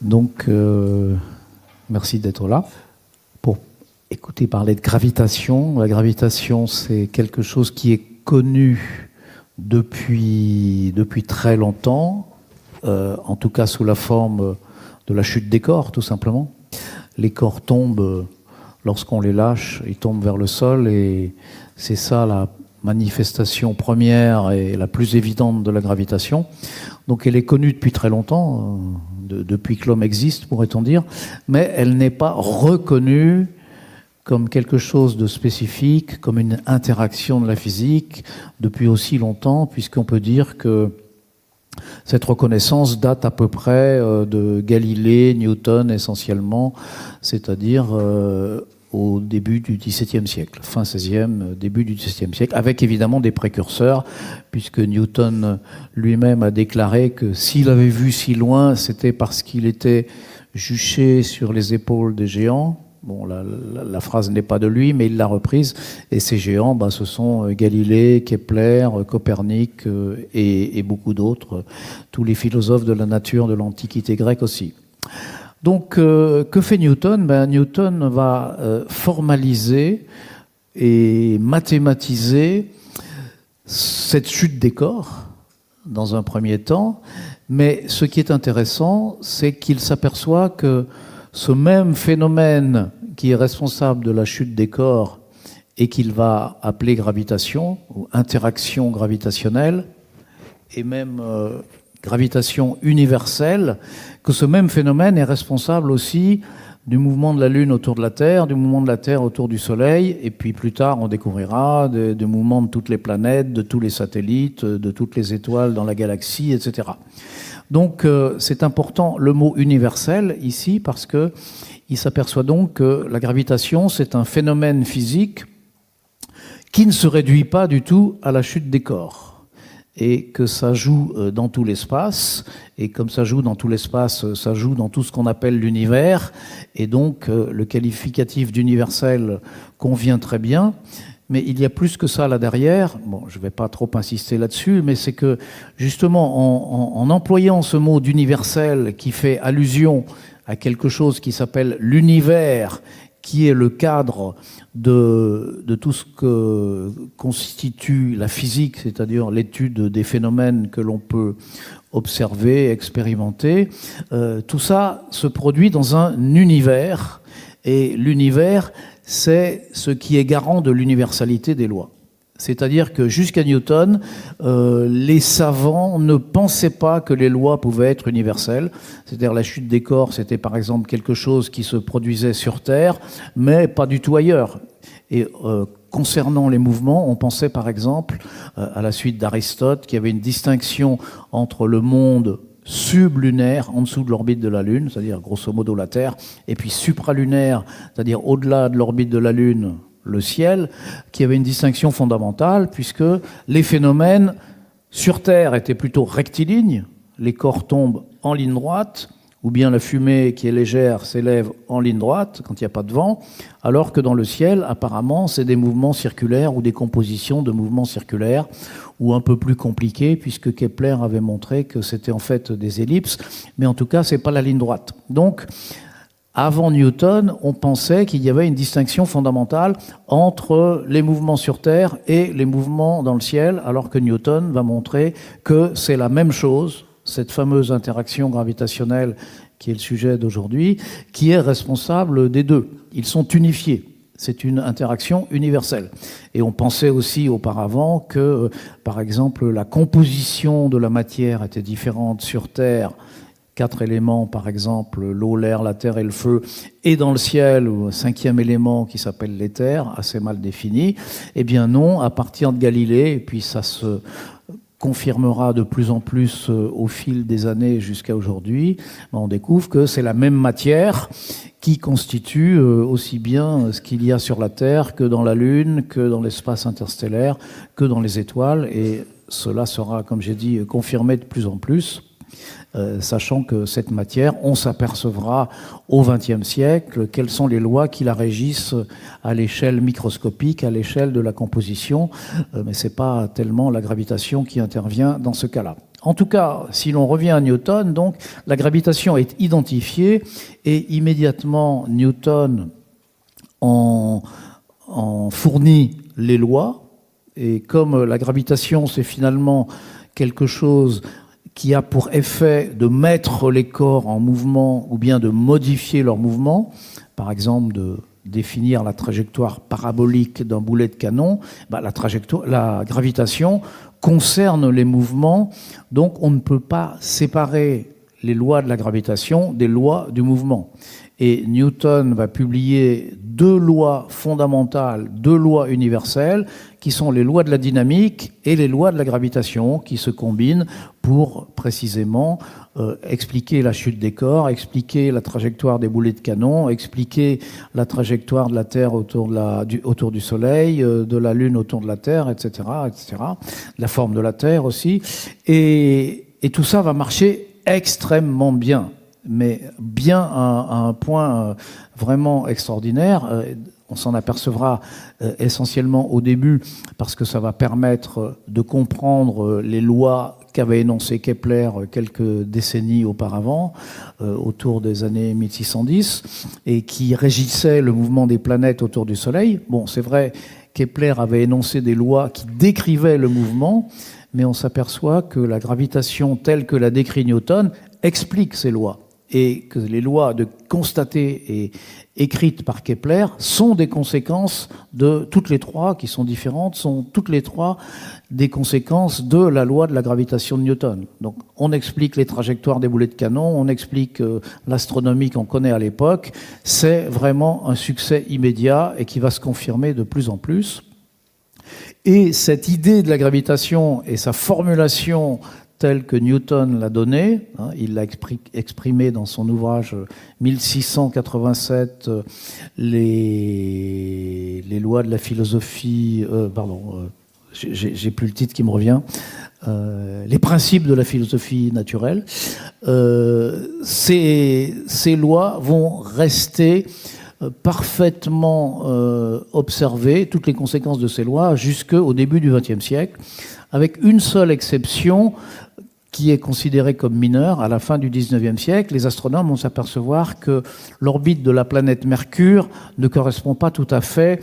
Donc, merci d'être là pour écouter parler de gravitation. La gravitation, c'est quelque chose qui est connu depuis très longtemps, en tout cas sous la forme de la chute des corps, tout simplement. Les corps tombent, lorsqu'on les lâche, ils tombent vers le sol, et c'est ça la manifestation première et la plus évidente de la gravitation. Donc elle est connue depuis très longtemps, depuis que l'homme existe, pourrait-on dire, mais elle n'est pas reconnue comme quelque chose de spécifique, comme une interaction de la physique, depuis aussi longtemps, puisqu'on peut dire que cette reconnaissance date à peu près de Galilée, Newton essentiellement, c'est-à-dire au début du XVIIe siècle, fin XVIe, début du XVIIe siècle, avec évidemment des précurseurs, puisque Newton lui-même a déclaré que s'il avait vu si loin, c'était parce qu'il était juché sur les épaules des géants. Bon, la phrase n'est pas de lui, mais il l'a reprise. Et ces géants, ce sont Galilée, Kepler, Copernic et beaucoup d'autres, tous les philosophes de la nature de l'Antiquité grecque aussi. Donc, que fait Newton ? Newton va formaliser et mathématiser cette chute des corps dans un premier temps. Mais ce qui est intéressant, c'est qu'il s'aperçoit que ce même phénomène qui est responsable de la chute des corps et qu'il va appeler gravitation ou interaction gravitationnelle et même gravitation universelle, que ce même phénomène est responsable aussi du mouvement de la Lune autour de la Terre, du mouvement de la Terre autour du Soleil, et puis plus tard on découvrira du mouvement de toutes les planètes, de tous les satellites, de toutes les étoiles dans la galaxie, etc. Donc c'est important le mot universel ici, parce que il s'aperçoit donc que la gravitation, c'est un phénomène physique qui ne se réduit pas du tout à la chute des corps, et que ça joue dans tout l'espace, et comme ça joue dans tout l'espace, ça joue dans tout ce qu'on appelle l'univers, et donc le qualificatif d'universel convient très bien. Mais il y a plus que ça là derrière. Bon, je ne vais pas trop insister là-dessus, mais c'est que justement en employant ce mot d'universel qui fait allusion à quelque chose qui s'appelle l'univers, qui est le cadre de tout ce que constitue la physique, c'est-à-dire l'étude des phénomènes que l'on peut observer, expérimenter, tout ça se produit dans un univers, et l'univers, c'est ce qui est garant de l'universalité des lois. C'est-à-dire que jusqu'à Newton, les savants ne pensaient pas que les lois pouvaient être universelles. C'est-à-dire la chute des corps, c'était par exemple quelque chose qui se produisait sur Terre, mais pas du tout ailleurs. Et concernant les mouvements, on pensait par exemple, à la suite d'Aristote, qu'il y avait une distinction entre le monde sublunaire, en dessous de l'orbite de la Lune, c'est-à-dire grosso modo la Terre, et puis supralunaire, c'est-à-dire au-delà de l'orbite de la Lune, le ciel, qui avait une distinction fondamentale, puisque les phénomènes sur Terre étaient plutôt rectilignes, les corps tombent en ligne droite, ou bien la fumée qui est légère s'élève en ligne droite quand il n'y a pas de vent, alors que dans le ciel, apparemment, c'est des mouvements circulaires ou des compositions de mouvements circulaires, ou un peu plus compliqués, puisque Kepler avait montré que c'était en fait des ellipses, mais en tout cas, ce n'est pas la ligne droite. Donc, avant Newton, on pensait qu'il y avait une distinction fondamentale entre les mouvements sur Terre et les mouvements dans le ciel, alors que Newton va montrer que c'est la même chose, cette fameuse interaction gravitationnelle qui est le sujet d'aujourd'hui, qui est responsable des deux. Ils sont unifiés. C'est une interaction universelle. Et on pensait aussi auparavant que, par exemple, la composition de la matière était différente sur Terre. 4 éléments, par exemple, l'eau, l'air, la terre et le feu, et dans le ciel, un 5e élément qui s'appelle l'éther, assez mal défini. Eh bien non, à partir de Galilée, et puis ça se confirmera de plus en plus au fil des années jusqu'à aujourd'hui, on découvre que c'est la même matière qui constitue aussi bien ce qu'il y a sur la Terre que dans la Lune, que dans l'espace interstellaire, que dans les étoiles, et cela sera, comme j'ai dit, confirmé de plus en plus. Sachant que cette matière, on s'apercevra au XXe siècle quelles sont les lois qui la régissent à l'échelle microscopique, à l'échelle de la composition, mais ce n'est pas tellement la gravitation qui intervient dans ce cas-là. En tout cas, si l'on revient à Newton, donc, la gravitation est identifiée et immédiatement Newton en fournit les lois. Et comme la gravitation, c'est finalement quelque chose qui a pour effet de mettre les corps en mouvement ou bien de modifier leur mouvement, par exemple de définir la trajectoire parabolique d'un boulet de canon, la gravitation concerne les mouvements, donc on ne peut pas séparer les lois de la gravitation des lois du mouvement. Et Newton va publier deux lois fondamentales, deux lois universelles, qui sont les lois de la dynamique et les lois de la gravitation, qui se combinent pour précisément expliquer la chute des corps, expliquer la trajectoire des boulets de canon, expliquer la trajectoire de la Terre autour du Soleil, de la Lune autour de la Terre, etc., etc., la forme de la Terre aussi. Et tout ça va marcher extrêmement bien, mais bien à un point vraiment extraordinaire. On s'en apercevra essentiellement au début parce que ça va permettre de comprendre les lois qu'avait énoncées Kepler quelques décennies auparavant, autour des années 1610, et qui régissaient le mouvement des planètes autour du Soleil. Bon, c'est vrai, Kepler avait énoncé des lois qui décrivaient le mouvement, mais on s'aperçoit que la gravitation telle que l'a décrit Newton explique ces lois, et que les lois constatées et écrites par Kepler sont des conséquences de toutes les trois, qui sont différentes, sont toutes les trois des conséquences de la loi de la gravitation de Newton. Donc on explique les trajectoires des boulets de canon, on explique l'astronomie qu'on connaît à l'époque. C'est vraiment un succès immédiat et qui va se confirmer de plus en plus. Et cette idée de la gravitation et sa formulation telle que Newton l'a donnée, il l'a exprimé dans son ouvrage 1687, les lois de la philosophie, j'ai plus le titre qui me revient, les principes de la philosophie naturelle. Ces lois vont rester parfaitement observées, toutes les conséquences de ces lois, jusqu'au début du XXe siècle, avec une seule exception qui est considérée comme mineure. À la fin du XIXe siècle, les astronomes vont s'apercevoir que l'orbite de la planète Mercure ne correspond pas tout à fait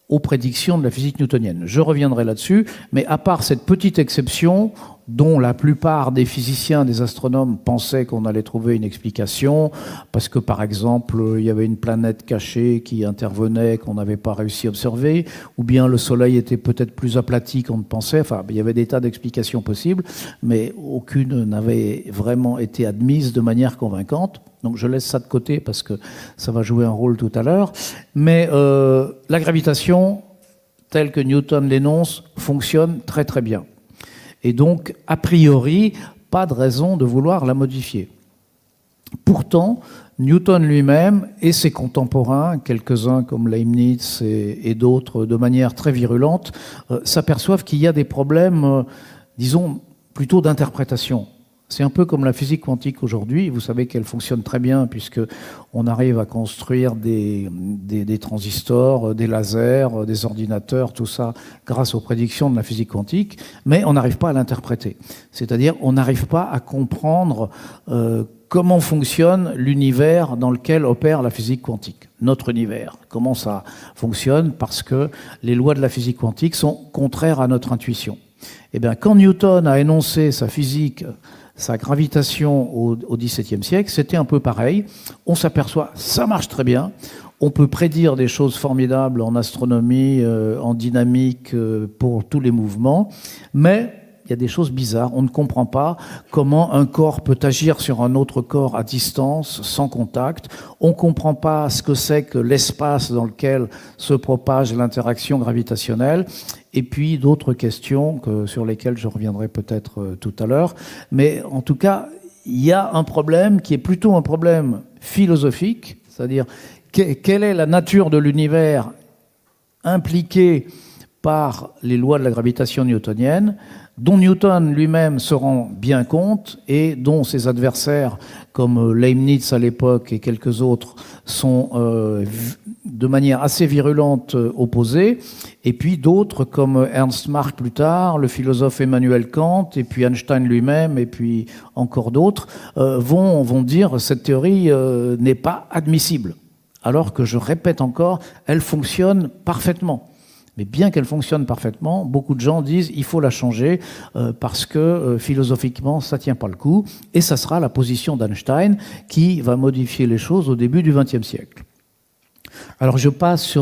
aux prédictions de la physique newtonienne. Je reviendrai là-dessus, mais à part cette petite exception, dont la plupart des physiciens, des astronomes pensaient qu'on allait trouver une explication, parce que par exemple, il y avait une planète cachée qui intervenait, qu'on n'avait pas réussi à observer, ou bien le Soleil était peut-être plus aplati qu'on ne pensait. Enfin, il y avait des tas d'explications possibles, mais aucune n'avait vraiment été admise de manière convaincante. Donc je laisse ça de côté parce que ça va jouer un rôle tout à l'heure. Mais la gravitation, telle que Newton l'énonce, fonctionne très très bien. Et donc, a priori, pas de raison de vouloir la modifier. Pourtant, Newton lui-même et ses contemporains, quelques-uns comme Leibniz et d'autres de manière très virulente, s'aperçoivent qu'il y a des problèmes, disons, plutôt d'interprétation. C'est un peu comme la physique quantique aujourd'hui. Vous savez qu'elle fonctionne très bien puisqu'on arrive à construire des transistors, des lasers, des ordinateurs, tout ça grâce aux prédictions de la physique quantique, mais on n'arrive pas à l'interpréter. C'est-à-dire on n'arrive pas à comprendre comment fonctionne l'univers dans lequel opère la physique quantique, notre univers. Comment ça fonctionne, parce que les lois de la physique quantique sont contraires à notre intuition. Eh bien, quand Newton a énoncé sa physique, sa gravitation au XVIIe siècle, c'était un peu pareil. On s'aperçoit, ça marche très bien. On peut prédire des choses formidables en astronomie, en dynamique, pour tous les mouvements. Mais il y a des choses bizarres. On ne comprend pas comment un corps peut agir sur un autre corps à distance, sans contact. On ne comprend pas ce que c'est que l'espace dans lequel se propage l'interaction gravitationnelle. Et puis d'autres questions sur lesquelles je reviendrai peut-être tout à l'heure. Mais en tout cas, il y a un problème qui est plutôt un problème philosophique, c'est-à-dire quelle est la nature de l'univers impliquée par les lois de la gravitation newtonienne. dont Newton lui-même se rend bien compte et dont ses adversaires, comme Leibniz à l'époque et quelques autres, sont de manière assez virulente opposés, et puis d'autres comme Ernst Mach plus tard, le philosophe Emmanuel Kant, et puis Einstein lui-même, et puis encore d'autres, vont dire cette théorie n'est pas admissible. Alors que, je répète encore, elle fonctionne parfaitement. Mais bien qu'elle fonctionne parfaitement, beaucoup de gens disent il faut la changer parce que philosophiquement, ça ne tient pas le coup. Et ça sera la position d'Einstein qui va modifier les choses au début du XXe siècle. Alors je passe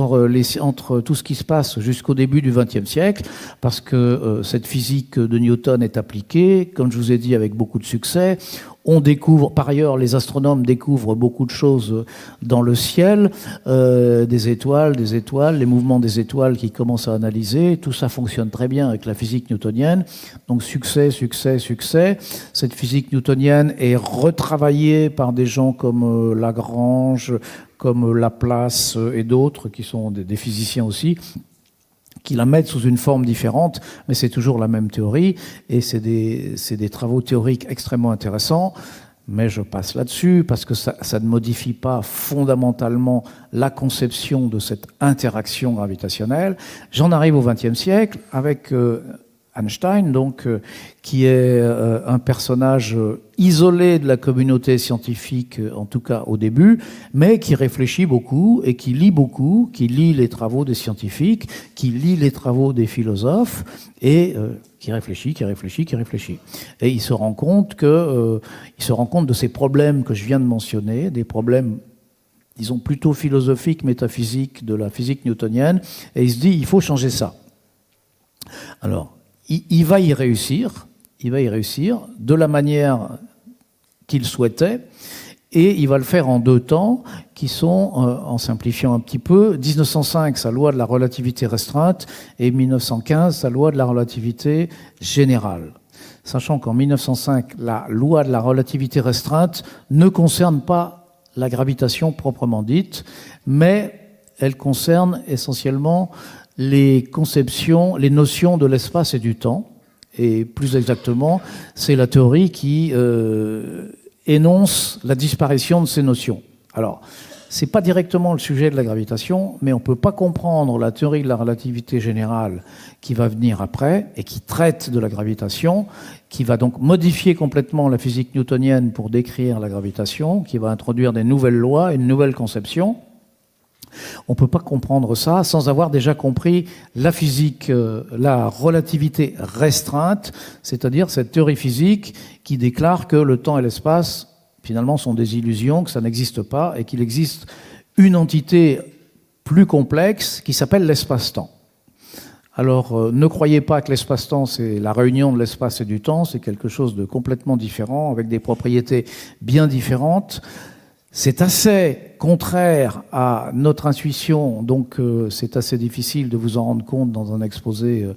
entre tout ce qui se passe jusqu'au début du XXe siècle, parce que cette physique de Newton est appliquée, comme je vous ai dit, avec beaucoup de succès. On découvre, par ailleurs, les astronomes découvrent beaucoup de choses dans le ciel, des étoiles, les mouvements des étoiles qu'ils commencent à analyser. Tout ça fonctionne très bien avec la physique newtonienne. Donc succès, succès, succès. Cette physique newtonienne est retravaillée par des gens comme Lagrange, comme Laplace et d'autres, qui sont des physiciens aussi, qui la mettent sous une forme différente, mais c'est toujours la même théorie, et c'est des travaux théoriques extrêmement intéressants, mais je passe là-dessus, parce que ça ne modifie pas fondamentalement la conception de cette interaction gravitationnelle. J'en arrive au XXe siècle, avec Einstein, donc, qui est un personnage isolé de la communauté scientifique, en tout cas au début, mais qui réfléchit beaucoup et qui lit beaucoup, qui lit les travaux des scientifiques, qui lit les travaux des philosophes, et qui réfléchit. Et il se rend compte de ces problèmes que je viens de mentionner, des problèmes, disons, plutôt philosophiques, métaphysiques de la physique newtonienne, et il se dit, il faut changer ça. Alors, il va y réussir de la manière qu'il souhaitait, et il va le faire en 2 temps, qui sont, en simplifiant un petit peu, 1905, sa loi de la relativité restreinte, et 1915, sa loi de la relativité générale. Sachant qu'en 1905, la loi de la relativité restreinte ne concerne pas la gravitation proprement dite, mais elle concerne essentiellement les conceptions, les notions de l'espace et du temps. Et plus exactement, c'est la théorie qui énonce la disparition de ces notions. Alors, ce n'est pas directement le sujet de la gravitation, mais on ne peut pas comprendre la théorie de la relativité générale qui va venir après et qui traite de la gravitation, qui va donc modifier complètement la physique newtonienne pour décrire la gravitation, qui va introduire des nouvelles lois, une nouvelle conception. On ne peut pas comprendre ça sans avoir déjà compris la physique, la relativité restreinte, c'est-à-dire cette théorie physique qui déclare que le temps et l'espace, finalement, sont des illusions, que ça n'existe pas, et qu'il existe une entité plus complexe qui s'appelle l'espace-temps. Alors, ne croyez pas que l'espace-temps, c'est la réunion de l'espace et du temps, c'est quelque chose de complètement différent, avec des propriétés bien différentes. C'est assez contraire à notre intuition, donc c'est assez difficile de vous en rendre compte dans un exposé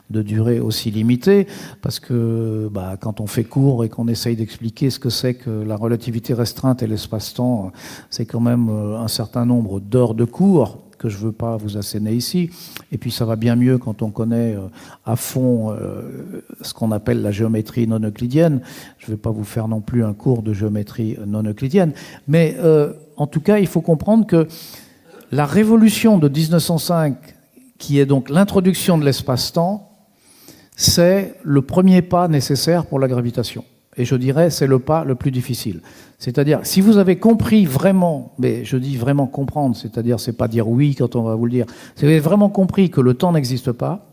de durée aussi limitée, parce que quand on fait court et qu'on essaye d'expliquer ce que c'est que la relativité restreinte et l'espace-temps, c'est quand même un certain nombre d'heures de cours que je ne veux pas vous asséner ici. Et puis ça va bien mieux quand on connaît à fond ce qu'on appelle la géométrie non euclidienne. Je ne vais pas vous faire non plus un cours de géométrie non euclidienne. Mais en tout cas, il faut comprendre que la révolution de 1905, qui est donc l'introduction de l'espace-temps, c'est le premier pas nécessaire pour la gravitation. Et je dirais, c'est le pas le plus difficile. C'est-à-dire, si vous avez compris vraiment, mais je dis vraiment comprendre, c'est-à-dire, c'est pas dire oui quand on va vous le dire, si vous avez vraiment compris que le temps n'existe pas,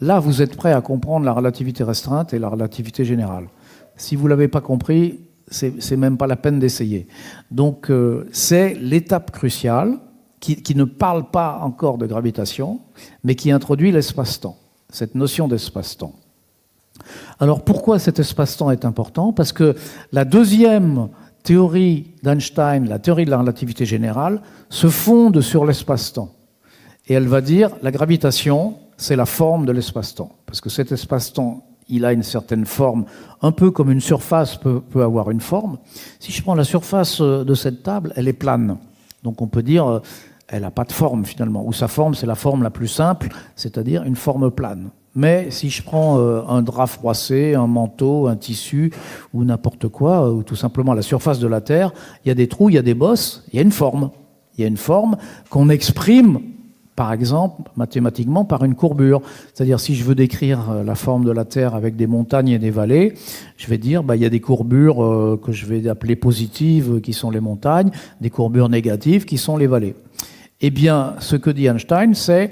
là, vous êtes prêt à comprendre la relativité restreinte et la relativité générale. Si vous l'avez pas compris, c'est même pas la peine d'essayer. Donc, c'est l'étape cruciale qui ne parle pas encore de gravitation, mais qui introduit l'espace-temps, cette notion d'espace-temps. Alors pourquoi cet espace-temps est important? Parce que la deuxième théorie d'Einstein, la théorie de la relativité générale, se fonde sur l'espace-temps. Et elle va dire la gravitation, c'est la forme de l'espace-temps. Parce que cet espace-temps, il a une certaine forme, un peu comme une surface peut avoir une forme. Si je prends la surface de cette table, elle est plane. Donc on peut dire elle n'a pas de forme finalement. Ou sa forme, c'est la forme la plus simple, c'est-à-dire une forme plane. Mais si je prends un drap froissé, un manteau, un tissu ou n'importe quoi, ou tout simplement la surface de la Terre, il y a des trous, il y a des bosses, il y a une forme. Il y a une forme qu'on exprime, par exemple, mathématiquement par une courbure. C'est-à-dire, si je veux décrire la forme de la Terre avec des montagnes et des vallées, je vais dire, il y a des courbures que je vais appeler positives, qui sont les montagnes, des courbures négatives, qui sont les vallées. Eh bien, ce que dit Einstein, c'est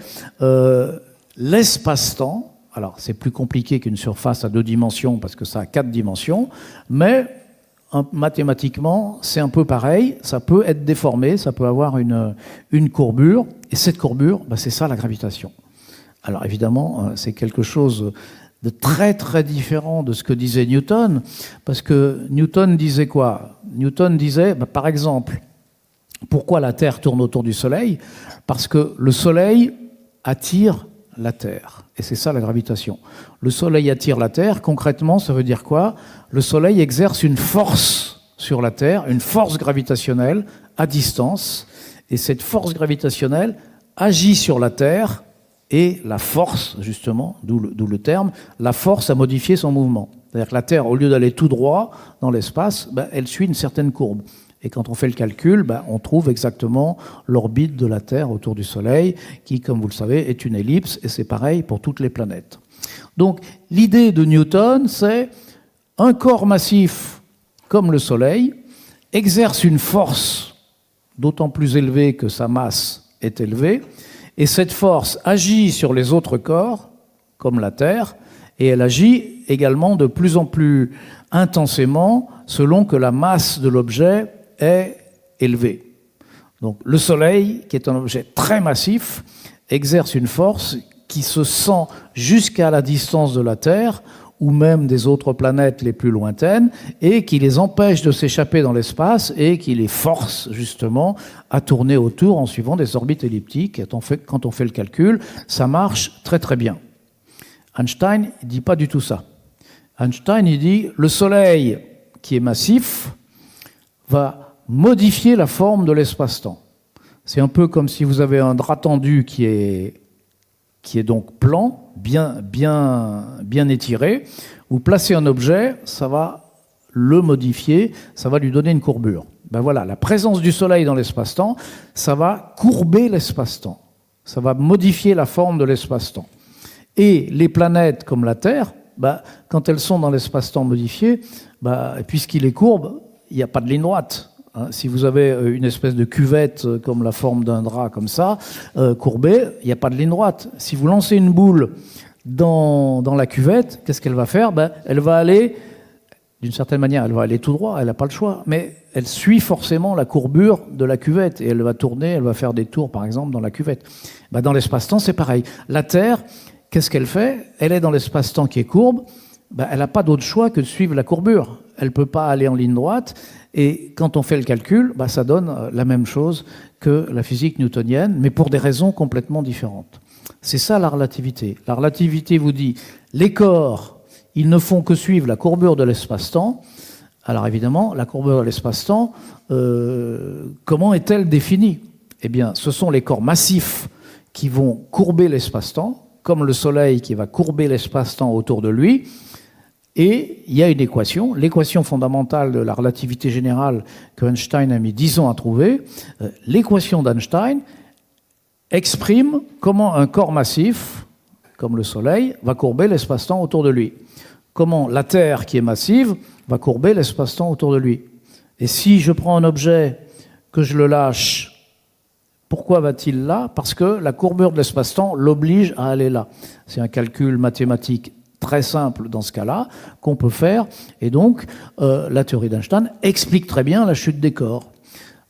l'espace-temps. Alors, c'est plus compliqué qu'une surface à 2 dimensions, parce que ça a 4 dimensions, mais mathématiquement, c'est un peu pareil, ça peut être déformé, ça peut avoir une courbure, et cette courbure, c'est ça la gravitation. Alors évidemment, c'est quelque chose de très très différent de ce que disait Newton, parce que Newton disait quoi? Newton disait, par exemple, pourquoi la Terre tourne autour du Soleil? Parce que le Soleil attire la Terre. Et c'est ça la gravitation. Le Soleil attire la Terre. Concrètement, ça veut dire quoi? Le Soleil exerce une force sur la Terre, une force gravitationnelle à distance. Et cette force gravitationnelle agit sur la Terre et la force, justement, d'où le terme, la force a modifié son mouvement. C'est-à-dire que la Terre, au lieu d'aller tout droit dans l'espace, elle suit une certaine courbe. Et quand on fait le calcul, on trouve exactement l'orbite de la Terre autour du Soleil, qui, comme vous le savez, est une ellipse, et c'est pareil pour toutes les planètes. Donc, l'idée de Newton, c'est un corps massif comme le Soleil exerce une force d'autant plus élevée que sa masse est élevée, et cette force agit sur les autres corps, comme la Terre, et elle agit également de plus en plus intensément selon que la masse de l'objet est élevé. Donc le Soleil, qui est un objet très massif, exerce une force qui se sent jusqu'à la distance de la Terre ou même des autres planètes les plus lointaines et qui les empêche de s'échapper dans l'espace et qui les force justement à tourner autour en suivant des orbites elliptiques. Et quand on fait le calcul, ça marche très très bien. Einstein ne dit pas du tout ça. Einstein, il dit le Soleil, qui est massif, va modifier la forme de l'espace-temps. C'est un peu comme si vous avez un drap tendu qui est donc plan, bien étiré. Vous placez un objet, ça va le modifier, ça va lui donner une courbure. Voilà, la présence du Soleil dans l'espace-temps, ça va courber l'espace-temps. Ça va modifier la forme de l'espace-temps. Et les planètes comme la Terre, quand elles sont dans l'espace-temps modifié, puisqu'il est courbe, il n'y a pas de ligne droite. Si vous avez une espèce de cuvette comme la forme d'un drap comme ça, courbée, il n'y a pas de ligne droite. Si vous lancez une boule dans la cuvette, qu'est-ce qu'elle va faire? Elle va aller, d'une certaine manière, elle va aller tout droit, elle n'a pas le choix, mais elle suit forcément la courbure de la cuvette et elle va tourner, elle va faire des tours, par exemple, dans la cuvette. Dans l'espace-temps, c'est pareil. La Terre, qu'est-ce qu'elle fait? Elle est dans l'espace-temps qui est courbe, elle n'a pas d'autre choix que de suivre la courbure. Elle ne peut pas aller en ligne droite. Et quand on fait le calcul, ça donne la même chose que la physique newtonienne, mais pour des raisons complètement différentes. C'est ça la relativité. La relativité vous dit, les corps, ils ne font que suivre la courbure de l'espace-temps. Alors évidemment, la courbure de l'espace-temps, comment est-elle définie? Eh bien, ce sont les corps massifs qui vont courber l'espace-temps, comme le Soleil qui va courber l'espace-temps autour de lui. Et il y a une équation, l'équation fondamentale de la relativité générale que Einstein a mis 10 ans à trouver. L'équation d'Einstein exprime comment un corps massif, comme le Soleil, va courber l'espace-temps autour de lui. Comment la Terre, qui est massive, va courber l'espace-temps autour de lui. Et si je prends un objet, que je le lâche, pourquoi va-t-il là? Parce que la courbure de l'espace-temps l'oblige à aller là. C'est un calcul mathématique très simple dans ce cas-là, qu'on peut faire. Et donc, la théorie d'Einstein explique très bien la chute des corps.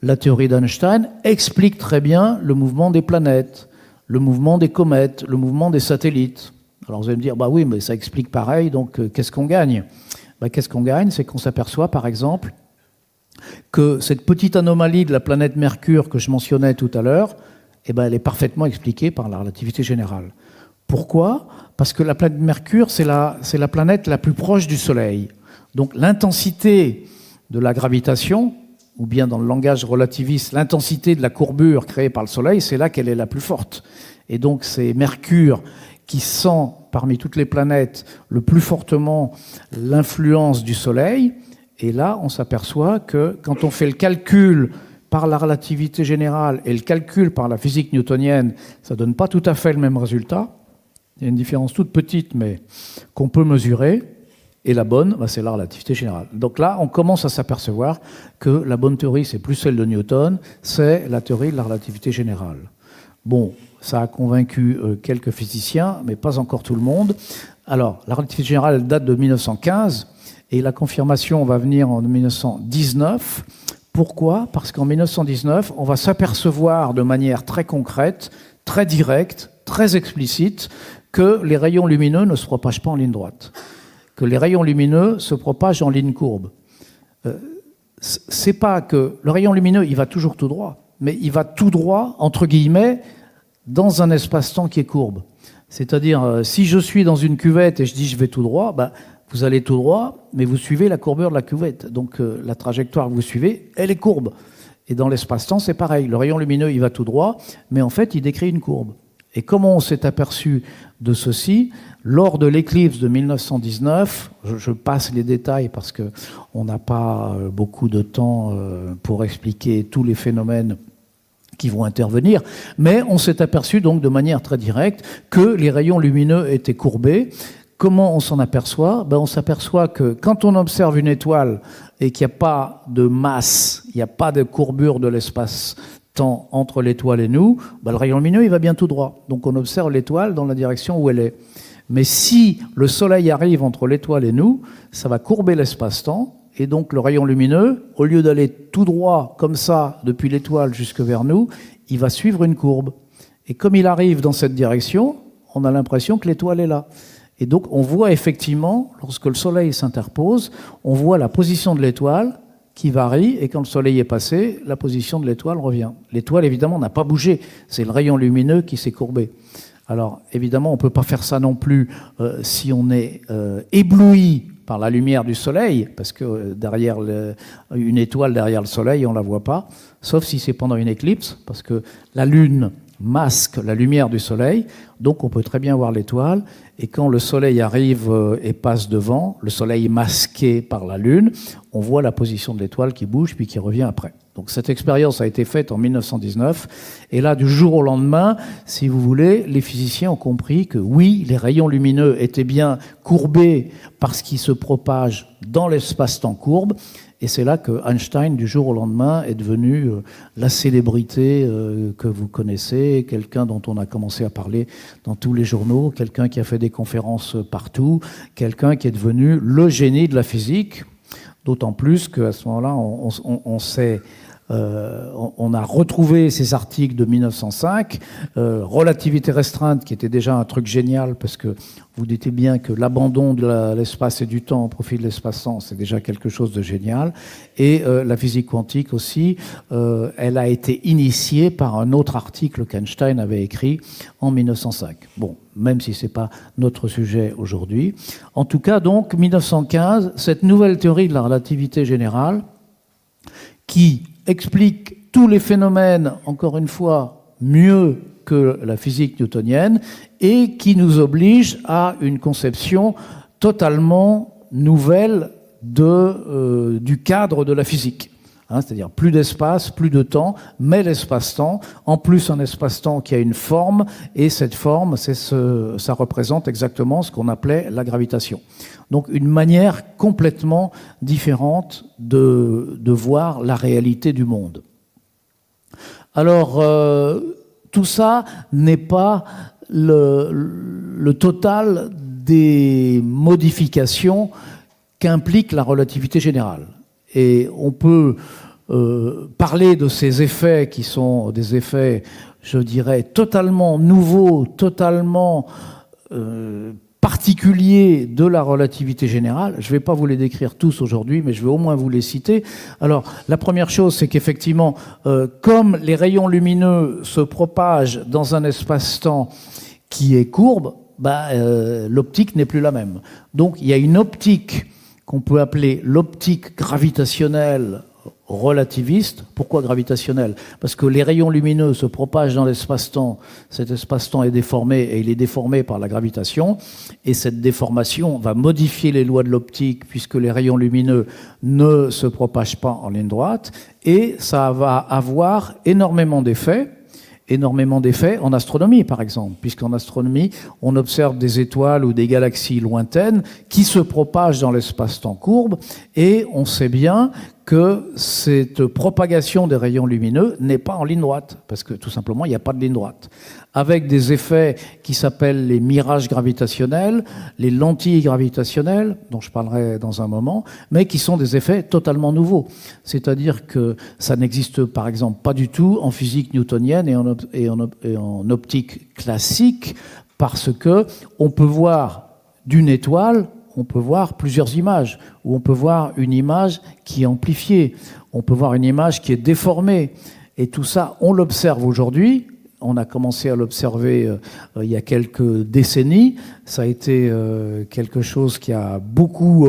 La théorie d'Einstein explique très bien le mouvement des planètes, le mouvement des comètes, le mouvement des satellites. Alors vous allez me dire, oui, mais ça explique pareil, donc qu'est-ce qu'on gagne? Qu'est-ce qu'on gagne? C'est qu'on s'aperçoit, par exemple, que cette petite anomalie de la planète Mercure que je mentionnais tout à l'heure, elle est parfaitement expliquée par la relativité générale. Pourquoi? Parce que la planète Mercure, c'est la planète la plus proche du Soleil. Donc l'intensité de la gravitation, ou bien dans le langage relativiste, l'intensité de la courbure créée par le Soleil, c'est là qu'elle est la plus forte. Et donc c'est Mercure qui sent parmi toutes les planètes le plus fortement l'influence du Soleil. Et là, on s'aperçoit que quand on fait le calcul par la relativité générale et le calcul par la physique newtonienne, ça ne donne pas tout à fait le même résultat. Il y a une différence toute petite, mais qu'on peut mesurer. Et la bonne, c'est la relativité générale. Donc là, on commence à s'apercevoir que la bonne théorie, c'est plus celle de Newton, c'est la théorie de la relativité générale. Bon, ça a convaincu quelques physiciens, mais pas encore tout le monde. Alors, la relativité générale, elle date de 1915, et la confirmation va venir en 1919. Pourquoi ? Parce qu'en 1919, on va s'apercevoir de manière très concrète, très directe, très explicite, que les rayons lumineux ne se propagent pas en ligne droite, que les rayons lumineux se propagent en ligne courbe. C'est pas que le rayon lumineux, il va toujours tout droit, mais il va tout droit, entre guillemets, dans un espace-temps qui est courbe. C'est-à-dire, si je suis dans une cuvette et je dis je vais tout droit, vous allez tout droit, mais vous suivez la courbure de la cuvette. Donc la trajectoire que vous suivez, elle est courbe. Et dans l'espace-temps, c'est pareil. Le rayon lumineux, il va tout droit, mais en fait, il décrit une courbe. Et comment on s'est aperçu de ceci ? Lors de l'éclipse de 1919, je passe les détails parce qu'on n'a pas beaucoup de temps pour expliquer tous les phénomènes qui vont intervenir, mais on s'est aperçu donc de manière très directe que les rayons lumineux étaient courbés. Comment on s'en aperçoit ? On s'aperçoit que quand on observe une étoile et qu'il n'y a pas de masse, il n'y a pas de courbure de l'espace-temps entre l'étoile et nous, le rayon lumineux il va bien tout droit. Donc on observe l'étoile dans la direction où elle est. Mais si le Soleil arrive entre l'étoile et nous, ça va courber l'espace-temps, et donc le rayon lumineux, au lieu d'aller tout droit comme ça depuis l'étoile jusque vers nous, il va suivre une courbe. Et comme il arrive dans cette direction, on a l'impression que l'étoile est là. Et donc on voit effectivement, lorsque le Soleil s'interpose, on voit la position de l'étoile qui varie, et quand le Soleil est passé, la position de l'étoile revient. L'étoile, évidemment, n'a pas bougé, c'est le rayon lumineux qui s'est courbé. Alors, évidemment, on ne peut pas faire ça non plus si on est ébloui par la lumière du Soleil, parce que derrière une étoile derrière le Soleil, on ne la voit pas, sauf si c'est pendant une éclipse, parce que la Lune masque la lumière du Soleil, donc on peut très bien voir l'étoile, et quand le Soleil arrive et passe devant, le Soleil masqué par la Lune, on voit la position de l'étoile qui bouge puis qui revient après. Donc cette expérience a été faite en 1919, et là, du jour au lendemain, si vous voulez, les physiciens ont compris que oui, les rayons lumineux étaient bien courbés parce qu'ils se propagent dans l'espace-temps courbe, et c'est là que Einstein, du jour au lendemain, est devenu la célébrité que vous connaissez, quelqu'un dont on a commencé à parler dans tous les journaux, quelqu'un qui a fait des conférences partout, quelqu'un qui est devenu le génie de la physique, d'autant plus qu'à ce moment-là, on a retrouvé ces articles de 1905, relativité restreinte, qui était déjà un truc génial, parce que vous dites bien que l'abandon de l'espace et du temps au profit de l'espace-temps, c'est déjà quelque chose de génial. Et la physique quantique aussi, elle a été initiée par un autre article qu'Einstein avait écrit en 1905. Bon, même si ce n'est pas notre sujet aujourd'hui. En tout cas, donc, 1915, cette nouvelle théorie de la relativité générale, qui explique tous les phénomènes, encore une fois, mieux que la physique newtonienne, et qui nous oblige à une conception totalement nouvelle du cadre de la physique. C'est-à-dire plus d'espace, plus de temps, mais l'espace-temps, en plus un espace-temps qui a une forme, et cette forme, ça représente exactement ce qu'on appelait la gravitation. Donc une manière complètement différente de voir la réalité du monde. Alors, tout ça n'est pas le total des modifications qu'implique la relativité générale. Et on peut parler de ces effets qui sont des effets, je dirais, totalement nouveaux, totalement particuliers de la relativité générale. Je ne vais pas vous les décrire tous aujourd'hui, mais je vais au moins vous les citer. Alors, la première chose, c'est qu'effectivement, comme les rayons lumineux se propagent dans un espace-temps qui est courbe, l'optique n'est plus la même. Donc, il y a une optique qu'on peut appeler l'optique gravitationnelle relativiste. Pourquoi gravitationnel? Parce que les rayons lumineux se propagent dans l'espace-temps. Cet espace-temps est déformé et il est déformé par la gravitation. Et cette déformation va modifier les lois de l'optique puisque les rayons lumineux ne se propagent pas en ligne droite. Et ça va avoir énormément d'effets en astronomie, par exemple, puisqu'en astronomie, on observe des étoiles ou des galaxies lointaines qui se propagent dans l'espace-temps courbe, et on sait bien que cette propagation des rayons lumineux n'est pas en ligne droite, parce que tout simplement, il n'y a pas de ligne droite. Avec des effets qui s'appellent les mirages gravitationnels, les lentilles gravitationnelles, dont je parlerai dans un moment, mais qui sont des effets totalement nouveaux. C'est-à-dire que ça n'existe par exemple pas du tout en physique newtonienne et en optique classique, parce que on peut voir d'une étoile, on peut voir plusieurs images, ou on peut voir une image qui est amplifiée, on peut voir une image qui est déformée. Et tout ça, on l'observe aujourd'hui. On a commencé à l'observer il y a quelques décennies. Ça a été quelque chose qui a beaucoup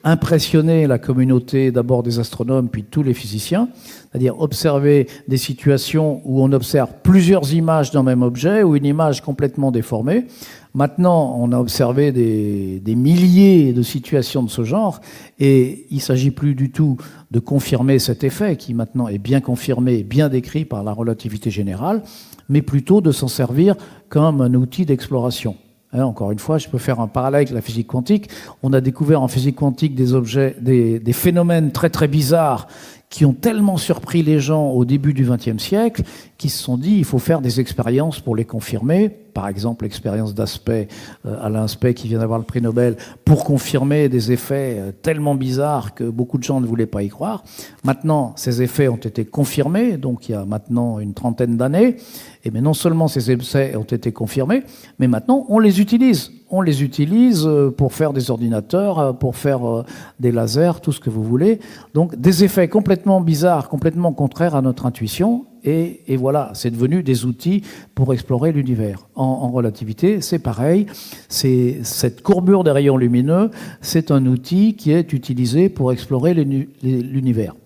impressionné la communauté, d'abord des astronomes, puis tous les physiciens. C'est-à-dire observer des situations où on observe plusieurs images d'un même objet ou une image complètement déformée. Maintenant, on a observé des milliers de situations de ce genre et il ne s'agit plus du tout de confirmer cet effet qui maintenant est bien confirmé, bien décrit par la relativité générale, mais plutôt de s'en servir comme un outil d'exploration. Encore une fois, je peux faire un parallèle avec la physique quantique. On a découvert en physique quantique des phénomènes très très bizarres qui ont tellement surpris les gens au début du XXe siècle qu'ils se sont dit il faut faire des expériences pour les confirmer. Par exemple, l'expérience d'Aspect, Alain Aspect, qui vient d'avoir le prix Nobel, pour confirmer des effets tellement bizarres que beaucoup de gens ne voulaient pas y croire. Maintenant, ces effets ont été confirmés, donc il y a maintenant une trentaine d'années. Et bien non seulement ces effets ont été confirmés, mais maintenant on les utilise. On les utilise pour faire des ordinateurs, pour faire des lasers, tout ce que vous voulez. Donc des effets complètement bizarres, complètement contraires à notre intuition. Et voilà, c'est devenu des outils pour explorer l'univers. En relativité, c'est pareil. Cette courbure des rayons lumineux, c'est un outil qui est utilisé pour explorer l'univers.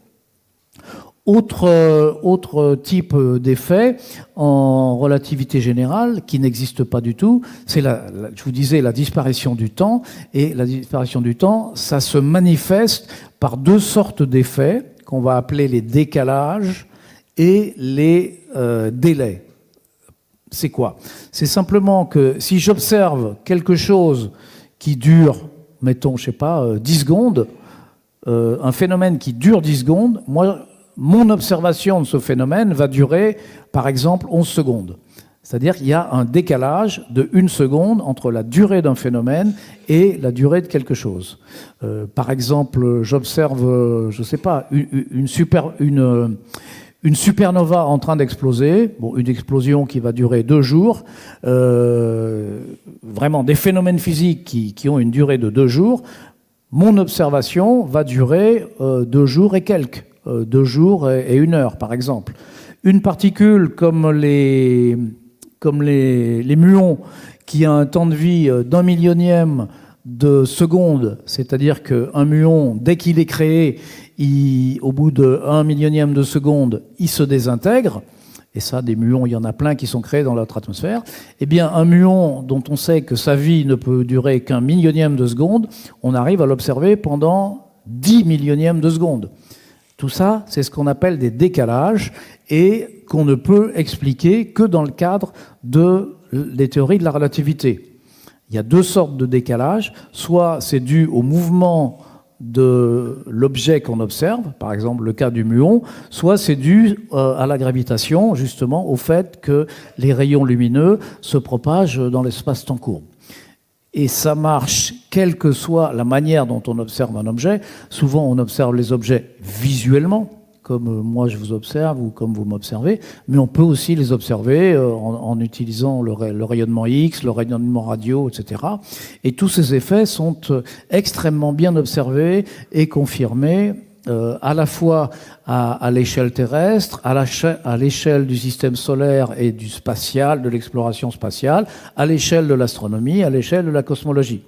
Autre type d'effet en relativité générale qui n'existe pas du tout, c'est je vous disais la disparition du temps. Et la disparition du temps, ça se manifeste par deux sortes d'effets qu'on va appeler les décalages et les délais. C'est quoi? C'est simplement que si j'observe quelque chose qui dure, mettons, je sais pas, 10 secondes, un phénomène qui dure 10 secondes, moi, mon observation de ce phénomène va durer, par exemple, 11 secondes. C'est-à-dire qu'il y a un décalage de 1 seconde entre la durée d'un phénomène et la durée de quelque chose. Par exemple, j'observe, je sais pas, une supernova en train d'exploser, bon, une explosion qui va durer 2 jours, vraiment des phénomènes physiques qui ont une durée de 2 jours. Mon observation va durer 2 jours et quelques. 2 jours et 1 heure, par exemple. Une particule comme les muons, qui a un temps de vie d'1 millionième de seconde, c'est-à-dire qu'un muon, dès qu'il est créé, au bout de 1 millionième de seconde, il se désintègre. Et ça, des muons, il y en a plein qui sont créés dans notre atmosphère. Eh bien, un muon dont on sait que sa vie ne peut durer qu'un millionième de seconde, on arrive à l'observer pendant 10 millionièmes de seconde. Tout ça, c'est ce qu'on appelle des décalages et qu'on ne peut expliquer que dans le cadre des théories de la relativité. Il y a 2 sortes de décalages. Soit c'est dû au mouvement de l'objet qu'on observe, par exemple le cas du muon, soit c'est dû à la gravitation, justement au fait que les rayons lumineux se propagent dans l'espace-temps courbe. Et ça marche, quelle que soit la manière dont on observe un objet. Souvent, on observe les objets visuellement, comme moi je vous observe ou comme vous m'observez, mais on peut aussi les observer en utilisant le rayonnement X, le rayonnement radio, etc. Et tous ces effets sont extrêmement bien observés et confirmés à la fois à l'échelle terrestre, à l'échelle du système solaire et du spatial, de l'exploration spatiale, à l'échelle de l'astronomie, à l'échelle de la cosmologie.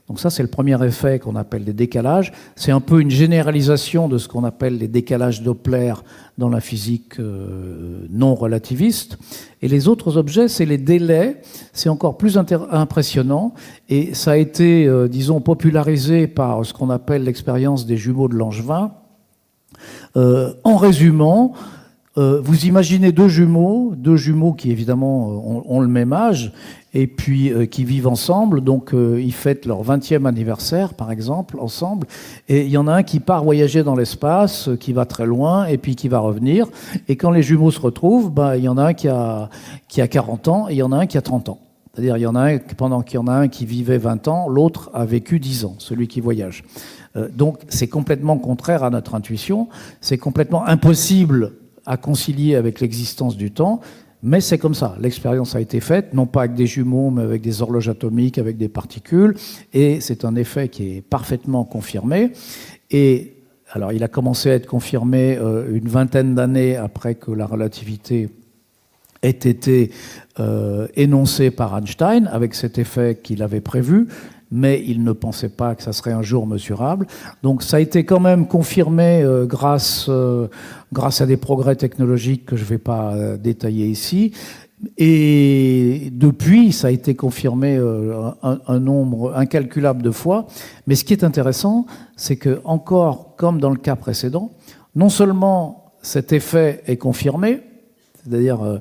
Donc ça, c'est le premier effet qu'on appelle les décalages. C'est un peu une généralisation de ce qu'on appelle les décalages Doppler dans la physique non relativiste. Et les autres objets, c'est les délais. C'est encore plus impressionnant. Et ça a été, disons, popularisé par ce qu'on appelle l'expérience des jumeaux de Langevin. En résumant, vous imaginez deux jumeaux qui évidemment ont le même âge, et puis qui vivent ensemble, donc ils fêtent leur 20e anniversaire, par exemple, ensemble, et il y en a un qui part voyager dans l'espace, qui va très loin, et puis qui va revenir, et quand les jumeaux se retrouvent, il y en a un qui a 40 ans, et il y en a un qui a 30 ans. C'est-à-dire, il y en a un, pendant qu'il y en a un qui vivait 20 ans, l'autre a vécu 10 ans, celui qui voyage. Donc, c'est complètement contraire à notre intuition, c'est complètement impossible à concilier avec l'existence du temps, mais c'est comme ça. L'expérience a été faite, non pas avec des jumeaux, mais avec des horloges atomiques, avec des particules, et c'est un effet qui est parfaitement confirmé. Et alors, il a commencé à être confirmé une vingtaine d'années après que la relativité ait été énoncée par Einstein, avec cet effet qu'il avait prévu, mais il ne pensait pas que ça serait un jour mesurable. Donc ça a été quand même confirmé grâce à des progrès technologiques que je ne vais pas détailler ici. Et depuis, ça a été confirmé un nombre incalculable de fois. Mais ce qui est intéressant, c'est que, encore comme dans le cas précédent, non seulement cet effet est confirmé, c'est-à-dire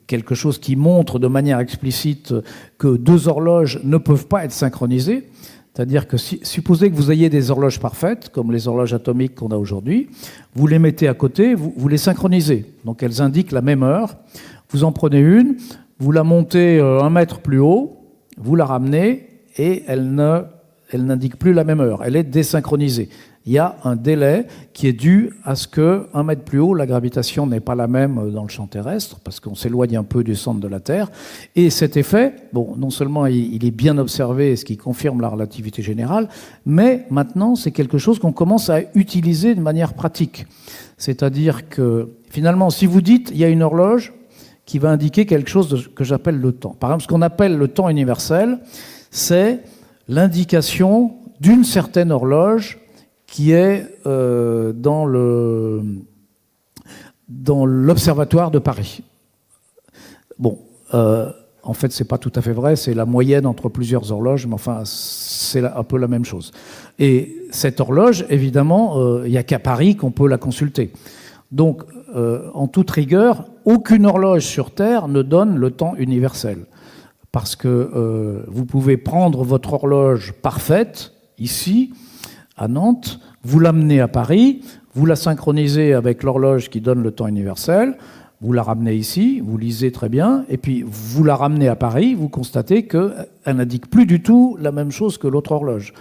quelque chose qui montre de manière explicite que deux horloges ne peuvent pas être synchronisées, c'est-à-dire que supposez que vous ayez des horloges parfaites, comme les horloges atomiques qu'on a aujourd'hui, vous les mettez à côté, vous les synchronisez, donc elles indiquent la même heure, vous en prenez une, vous la montez 1 mètre plus haut, vous la ramenez et elle n'indique plus la même heure, elle est désynchronisée. Il y a un délai qui est dû à ce que 1 mètre plus haut, la gravitation n'est pas la même dans le champ terrestre, parce qu'on s'éloigne un peu du centre de la Terre. Et cet effet, bon, non seulement il est bien observé, ce qui confirme la relativité générale, mais maintenant, c'est quelque chose qu'on commence à utiliser de manière pratique. C'est-à-dire que, finalement, si vous dites, il y a une horloge qui va indiquer quelque chose que j'appelle le temps. Par exemple, ce qu'on appelle le temps universel, c'est l'indication d'une certaine horloge qui est dans l'observatoire de Paris. Bon, en fait, c'est pas tout à fait vrai, c'est la moyenne entre plusieurs horloges, mais enfin, c'est un peu la même chose. Et cette horloge, évidemment, il n'y a qu'à Paris qu'on peut la consulter. Donc, en toute rigueur, aucune horloge sur Terre ne donne le temps universel. Parce que vous pouvez prendre votre horloge parfaite, ici, à Nantes, vous l'amenez à Paris, vous la synchronisez avec l'horloge qui donne le temps universel, vous la ramenez ici, vous lisez très bien, et puis vous la ramenez à Paris, vous constatez qu'elle n'indique plus du tout la même chose que l'autre horloge.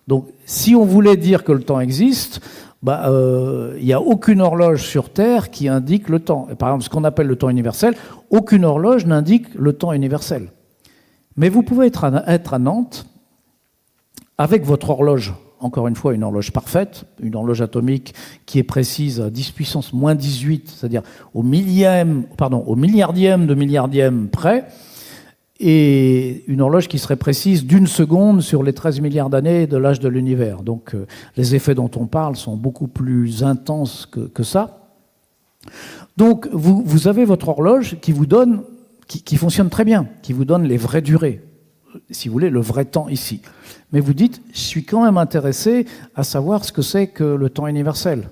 Donc, si on voulait dire que le temps existe, il n'y a aucune horloge sur Terre qui indique le temps. Et par exemple, ce qu'on appelle le temps universel, aucune horloge n'indique le temps universel. Mais vous pouvez être à Nantes avec votre horloge, encore une fois, une horloge parfaite, une horloge atomique qui est précise à 10 puissance moins 18, c'est-à-dire au milliardième de milliardième près, et une horloge qui serait précise d'1 seconde sur les 13 milliards d'années de l'âge de l'univers. Donc les effets dont on parle sont beaucoup plus intenses que ça. Donc vous avez votre horloge qui vous donne, qui fonctionne très bien, qui vous donne les vraies durées, si vous voulez, le vrai temps ici. Mais vous dites, je suis quand même intéressé à savoir ce que c'est que le temps universel.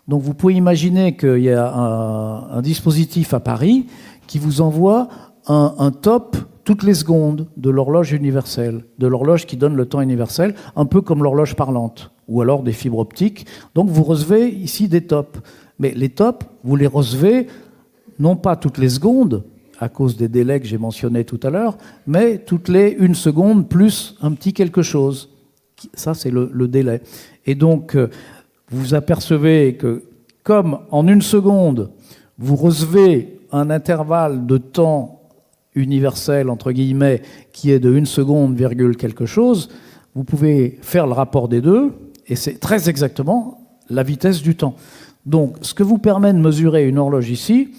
Donc vous pouvez imaginer qu'il y a un dispositif à Paris qui vous envoie un top toutes les secondes de l'horloge universelle, de l'horloge qui donne le temps universel, un peu comme l'horloge parlante, ou alors des fibres optiques. Donc vous recevez ici des tops. Mais les tops, vous les recevez non pas toutes les secondes, à cause des délais que j'ai mentionnés tout à l'heure, mais toutes les 1 seconde plus un petit quelque chose. Ça, c'est le délai. Et donc, vous apercevez que, comme en 1 seconde, vous recevez un intervalle de temps universel, entre guillemets, qui est de 1 seconde, virgule quelque chose, vous pouvez faire le rapport des deux, et c'est très exactement la vitesse du temps. Donc, ce que vous permet de mesurer une horloge ici,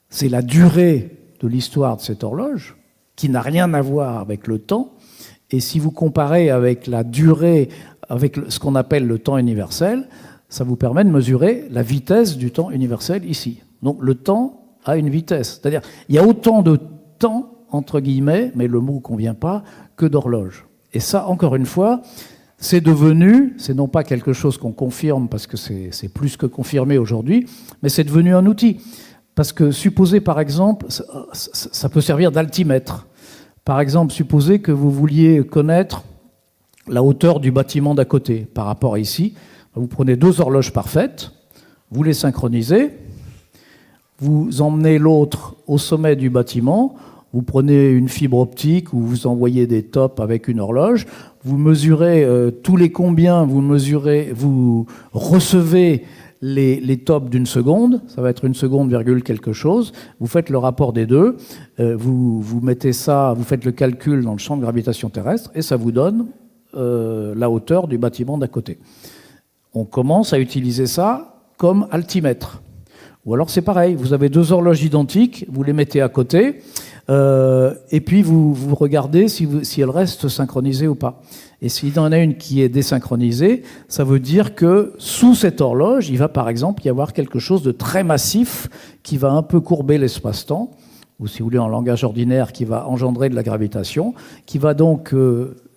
c'est la durée de l'histoire de cette horloge, qui n'a rien à voir avec le temps, Et si vous comparez avec la durée, avec ce qu'on appelle le temps universel, ça vous permet de mesurer la vitesse du temps universel ici. Donc le temps a une vitesse. C'est-à-dire, il y a autant de temps, entre guillemets, mais le mot ne convient pas, que d'horloge. Et ça, encore une fois, c'est devenu, c'est non pas quelque chose qu'on confirme, parce que c'est plus que confirmé aujourd'hui, mais c'est devenu un outil. Parce que supposez, par exemple, ça peut servir d'altimètre. Par exemple, supposez que vous vouliez connaître la hauteur du bâtiment d'à côté par rapport à ici. Vous prenez 2 horloges parfaites, vous les synchronisez, vous emmenez l'autre au sommet du bâtiment, vous prenez une fibre optique ou vous envoyez des tops avec une horloge, vous mesurez tous les combien, vous recevez les tops d'une seconde, ça va être 1 seconde virgule quelque chose, vous faites le rapport des deux, vous mettez ça, vous faites le calcul dans le champ de gravitation terrestre et ça vous donne la hauteur du bâtiment d'à côté. On commence à utiliser ça comme altimètre. Ou alors c'est pareil, vous avez 2 horloges identiques, vous les mettez à côté, et puis vous regardez si elles restent synchronisées ou pas. Et s'il y en a une qui est désynchronisée, ça veut dire que sous cette horloge, il va par exemple y avoir quelque chose de très massif qui va un peu courber l'espace-temps, ou si vous voulez en langage ordinaire, qui va engendrer de la gravitation, qui va donc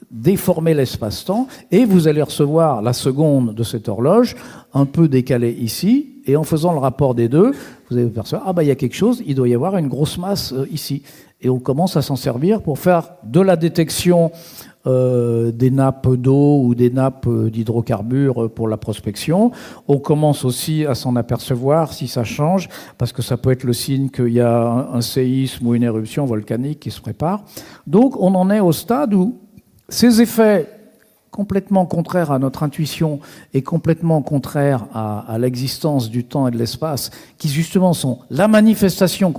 déformer l'espace-temps, et vous allez recevoir la seconde de cette horloge un peu décalée ici, et en faisant le rapport des deux, vous allez percevoir, il y a quelque chose, il doit y avoir une grosse masse ici. Et on commence à s'en servir pour faire de la détection des nappes d'eau ou des nappes d'hydrocarbures pour la prospection. On commence aussi à s'en apercevoir si ça change, parce que ça peut être le signe qu'il y a un séisme ou une éruption volcanique qui se prépare. Donc on en est au stade où ces effets complètement contraires à notre intuition et complètement contraires à l'existence du temps et de l'espace, qui justement sont la manifestation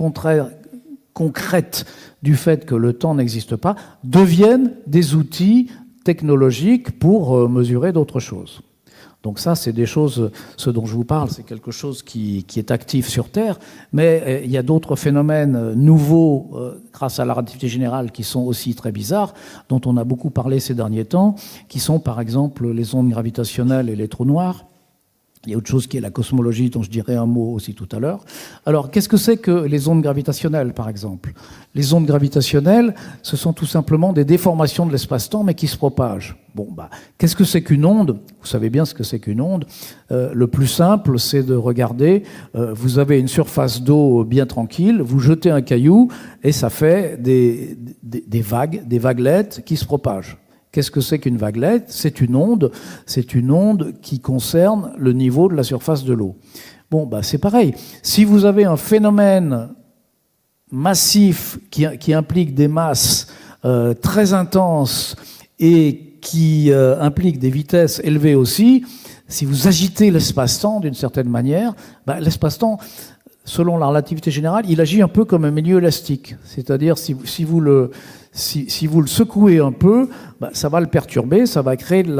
concrète du fait que le temps n'existe pas, deviennent des outils technologiques pour mesurer d'autres choses. Donc ça, c'est des choses, ce dont je vous parle, c'est quelque chose qui est actif sur Terre, mais il y a d'autres phénomènes nouveaux grâce à la relativité générale qui sont aussi très bizarres, dont on a beaucoup parlé ces derniers temps, qui sont par exemple les ondes gravitationnelles et les trous noirs. Il y a autre chose qui est la cosmologie, dont je dirai un mot aussi tout à l'heure. Alors, qu'est-ce que c'est que les ondes gravitationnelles, par exemple? Les ondes gravitationnelles, ce sont tout simplement des déformations de l'espace-temps, mais qui se propagent. Qu'est-ce que c'est qu'une onde? Vous savez bien ce que c'est qu'une onde. Le plus simple, c'est de regarder, vous avez une surface d'eau bien tranquille, vous jetez un caillou, et ça fait des vagues, des vaguelettes qui se propagent. Qu'est-ce que c'est qu'une vaguelette? C'est une onde qui concerne le niveau de la surface de l'eau. C'est pareil. Si vous avez un phénomène massif qui implique des masses très intenses et qui implique des vitesses élevées aussi, si vous agitez l'espace-temps d'une certaine manière, l'espace-temps, selon la relativité générale, il agit un peu comme un milieu élastique. C'est-à-dire, si vous le secouez un peu, ça va le perturber, ça va créer de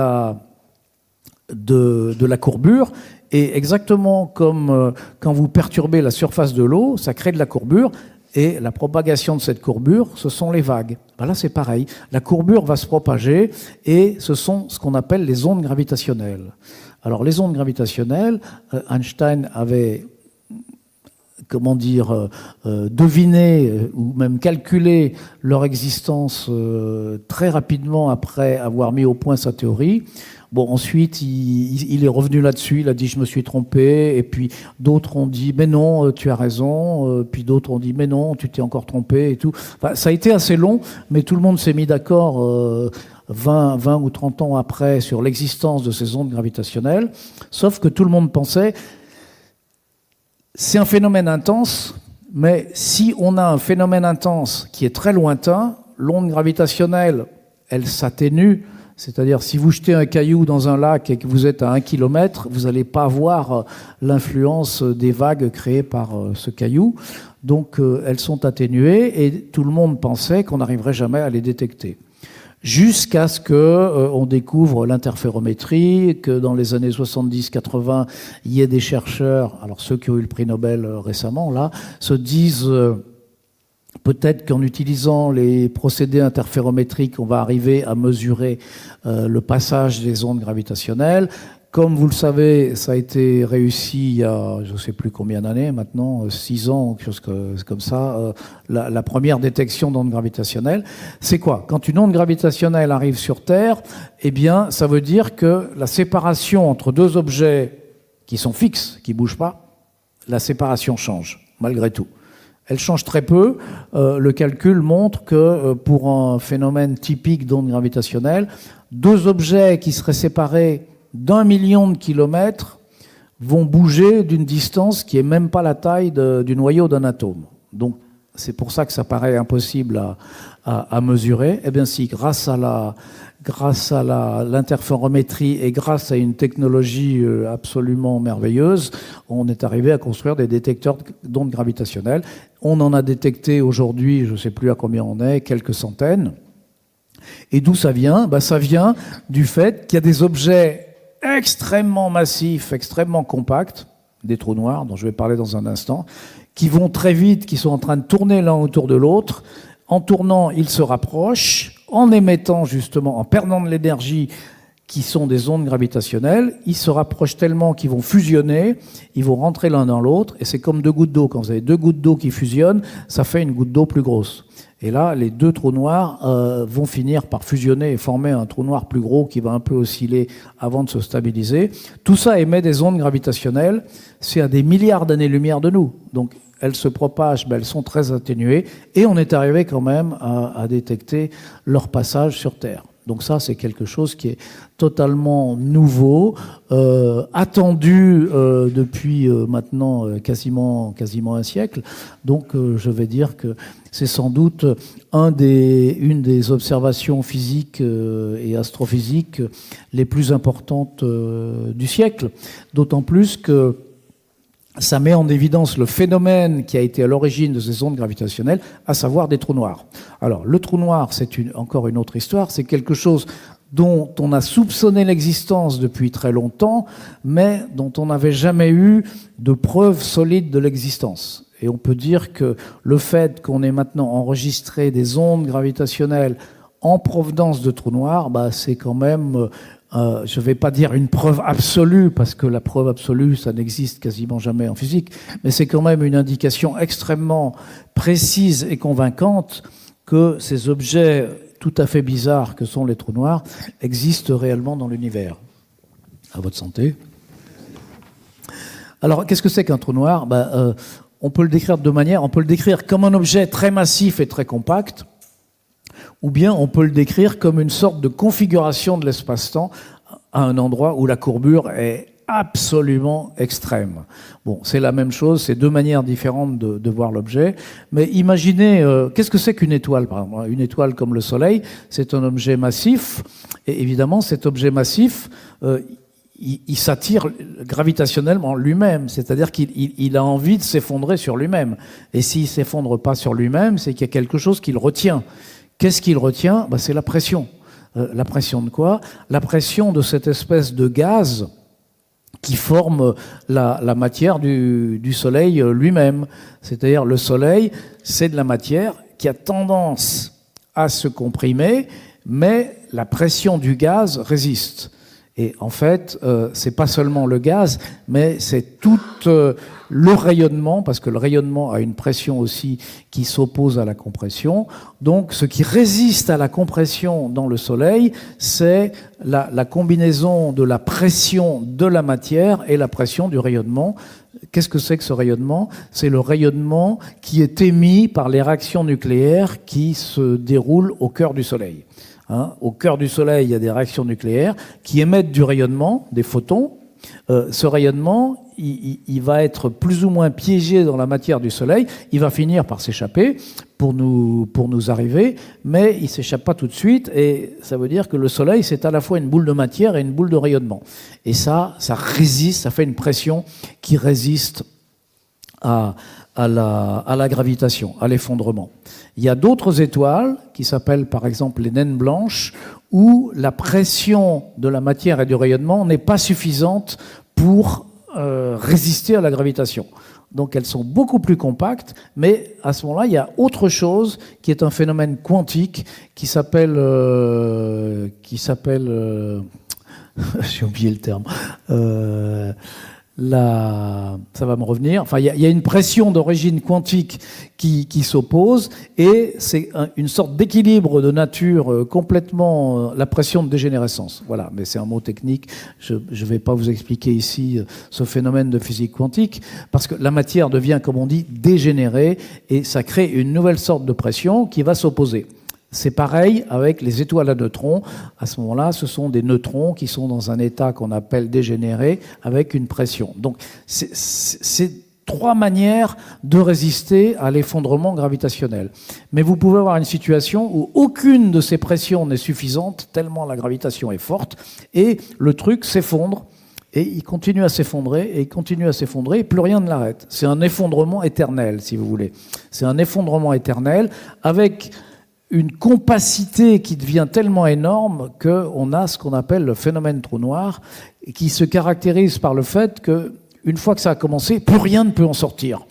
la courbure. Et exactement comme quand vous perturbez la surface de l'eau, ça crée de la courbure. Et la propagation de cette courbure, ce sont les vagues. Là, c'est pareil. La courbure va se propager et ce sont ce qu'on appelle les ondes gravitationnelles. Alors, les ondes gravitationnelles, Einstein avait deviner ou même calculer leur existence très rapidement après avoir mis au point sa théorie. Ensuite, il est revenu là-dessus, il a dit « je me suis trompé », et puis d'autres ont dit « mais non, tu as raison », puis d'autres ont dit « mais non, tu t'es encore trompé » et tout. Ça a été assez long, mais tout le monde s'est mis d'accord 20 ou 30 ans après sur l'existence de ces ondes gravitationnelles, sauf que tout le monde pensait c'est un phénomène intense, mais si on a un phénomène intense qui est très lointain, l'onde gravitationnelle, elle s'atténue. C'est-à-dire, si vous jetez un caillou dans un lac et que vous êtes à 1 kilomètre, vous n'allez pas voir l'influence des vagues créées par ce caillou. Donc, elles sont atténuées et tout le monde pensait qu'on n'arriverait jamais à les détecter. Jusqu'à ce qu'on découvre l'interférométrie, que dans les années 70-80, il y ait des chercheurs, alors ceux qui ont eu le prix Nobel récemment, là, se disent Peut-être qu'en utilisant les procédés interférométriques, on va arriver à mesurer le passage des ondes gravitationnelles. Comme vous le savez, ça a été réussi il y a je ne sais plus combien d'années maintenant, 6 ans, quelque chose comme ça, la première détection d'ondes gravitationnelles. C'est quoi? Quand une onde gravitationnelle arrive sur Terre, eh bien, ça veut dire que la séparation entre deux objets qui sont fixes, qui ne bougent pas, la séparation change, malgré tout. Elle change très peu. Le calcul montre que pour un phénomène typique d'onde gravitationnelle, deux objets qui seraient séparés d'1 million de kilomètres vont bouger d'une distance qui n'est même pas la taille du noyau d'un atome. Donc c'est pour ça que ça paraît impossible à mesurer. Eh bien si, grâce à l'interférométrie et grâce à une technologie absolument merveilleuse, on est arrivé à construire des détecteurs d'ondes gravitationnelles. On en a détecté aujourd'hui, je ne sais plus à combien on est, quelques centaines. Et d'où ça vient? Ça vient du fait qu'il y a des objets extrêmement massifs, extrêmement compacts, des trous noirs dont je vais parler dans un instant, qui vont très vite, qui sont en train de tourner l'un autour de l'autre. En tournant, ils se rapprochent. En émettant justement, en perdant de l'énergie, qui sont des ondes gravitationnelles, ils se rapprochent tellement qu'ils vont fusionner, ils vont rentrer l'un dans l'autre, et c'est comme deux gouttes d'eau. Quand vous avez deux gouttes d'eau qui fusionnent, ça fait une goutte d'eau plus grosse. Et là, les deux trous noirs vont finir par fusionner et former un trou noir plus gros qui va un peu osciller avant de se stabiliser. Tout ça émet des ondes gravitationnelles. C'est à des milliards d'années-lumière de nous. Donc, elles se propagent, elles sont très atténuées. Et on est arrivé quand même à détecter leur passage sur Terre. Donc ça, c'est quelque chose qui est totalement nouveau, attendu depuis maintenant quasiment un siècle. Donc je vais dire que c'est sans doute une des observations physiques et astrophysiques les plus importantes du siècle. D'autant plus que ça met en évidence le phénomène qui a été à l'origine de ces ondes gravitationnelles, à savoir des trous noirs. Alors, le trou noir, c'est encore une autre histoire. C'est quelque chose dont on a soupçonné l'existence depuis très longtemps, mais dont on n'avait jamais eu de preuves solides de l'existence. Et on peut dire que le fait qu'on ait maintenant enregistré des ondes gravitationnelles en provenance de trous noirs, c'est quand même... je ne vais pas dire une preuve absolue, parce que la preuve absolue, ça n'existe quasiment jamais en physique, mais c'est quand même une indication extrêmement précise et convaincante que ces objets tout à fait bizarres que sont les trous noirs existent réellement dans l'univers. À votre santé. Alors, qu'est-ce que c'est qu'un trou noir? On peut le décrire de deux manières. On peut le décrire comme un objet très massif et très compact, ou bien on peut le décrire comme une sorte de configuration de l'espace-temps à un endroit où la courbure est absolument extrême. Bon, c'est la même chose, c'est deux manières différentes de voir l'objet, mais imaginez, qu'est-ce que c'est qu'une étoile, par exemple? Une étoile comme le Soleil, c'est un objet massif, et évidemment cet objet massif, il s'attire gravitationnellement lui-même, c'est-à-dire qu'il a envie de s'effondrer sur lui-même, et s'il ne s'effondre pas sur lui-même, c'est qu'il y a quelque chose qui le retient. Qu'est-ce qui le retient? C'est la pression. La pression de quoi? La pression de cette espèce de gaz qui forme la matière du Soleil lui-même. C'est-à-dire le Soleil, c'est de la matière qui a tendance à se comprimer, mais la pression du gaz résiste. Et en fait, c'est pas seulement le gaz, mais c'est tout le rayonnement, parce que le rayonnement a une pression aussi qui s'oppose à la compression. Donc, ce qui résiste à la compression dans le Soleil, c'est la combinaison de la pression de la matière et la pression du rayonnement. Qu'est-ce que c'est que ce rayonnement? C'est le rayonnement qui est émis par les réactions nucléaires qui se déroulent au cœur du Soleil. Au cœur du Soleil, il y a des réactions nucléaires qui émettent du rayonnement, des photons. Ce rayonnement, il va être plus ou moins piégé dans la matière du Soleil. Il va finir par s'échapper pour nous arriver, mais il ne s'échappe pas tout de suite. Et ça veut dire que le Soleil, c'est à la fois une boule de matière et une boule de rayonnement. Et ça résiste, ça fait une pression qui résiste à la gravitation, à l'effondrement. Il y a d'autres étoiles qui s'appellent par exemple les naines blanches, où la pression de la matière et du rayonnement n'est pas suffisante pour résister à la gravitation. donc elles sont beaucoup plus compactes, mais à ce moment-là, il y a autre chose qui est un phénomène quantique qui s'appelle j'ai oublié le terme, ça va me revenir. Enfin, il y a une pression d'origine quantique qui s'oppose, et c'est une sorte d'équilibre de nature complètement, la pression de dégénérescence. Voilà, mais c'est un mot technique. Je ne vais pas vous expliquer ici ce phénomène de physique quantique, parce que la matière devient, comme on dit, dégénérée, et ça crée une nouvelle sorte de pression qui va s'opposer. C'est pareil avec les étoiles à neutrons. À ce moment-là, ce sont des neutrons qui sont dans un état qu'on appelle dégénéré avec une pression. Donc, c'est trois manières de résister à l'effondrement gravitationnel. Mais vous pouvez avoir une situation où aucune de ces pressions n'est suffisante, tellement la gravitation est forte, et le truc s'effondre, et il continue à s'effondrer, et il continue à s'effondrer, et plus rien ne l'arrête. C'est un effondrement éternel, si vous voulez. C'est un effondrement éternel avec une compacité qui devient tellement énorme qu'on a ce qu'on appelle le phénomène trou noir, qui se caractérise par le fait qu'une fois que ça a commencé, plus rien ne peut en sortir.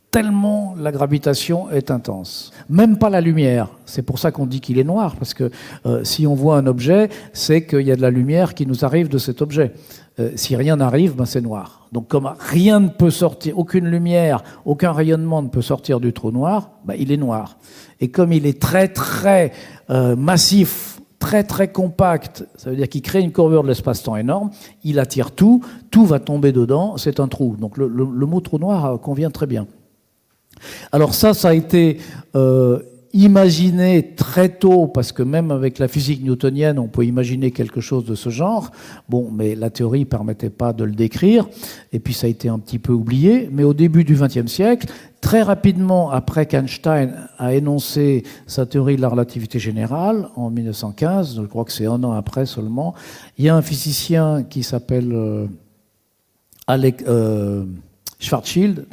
Tellement la gravitation est intense. Même pas la lumière. C'est pour ça qu'on dit qu'il est noir, parce que si on voit un objet, c'est qu'il y a de la lumière qui nous arrive de cet objet. Si rien n'arrive, ben c'est noir. Donc comme rien ne peut sortir, aucune lumière, aucun rayonnement ne peut sortir du trou noir, ben il est noir. Et comme il est très très massif, très très compact, ça veut dire qu'il crée une courbure de l'espace-temps énorme, il attire tout va tomber dedans, c'est un trou. Donc le mot trou noir convient très bien. Alors ça a été imaginé très tôt, parce que même avec la physique newtonienne, on peut imaginer quelque chose de ce genre. Bon, mais la théorie ne permettait pas de le décrire, et puis ça a été un petit peu oublié. Mais au début du XXe siècle, très rapidement après qu'Einstein a énoncé sa théorie de la relativité générale, en 1915, je crois que c'est un an après seulement, il y a un physicien qui s'appelle Karl Schwarzschild,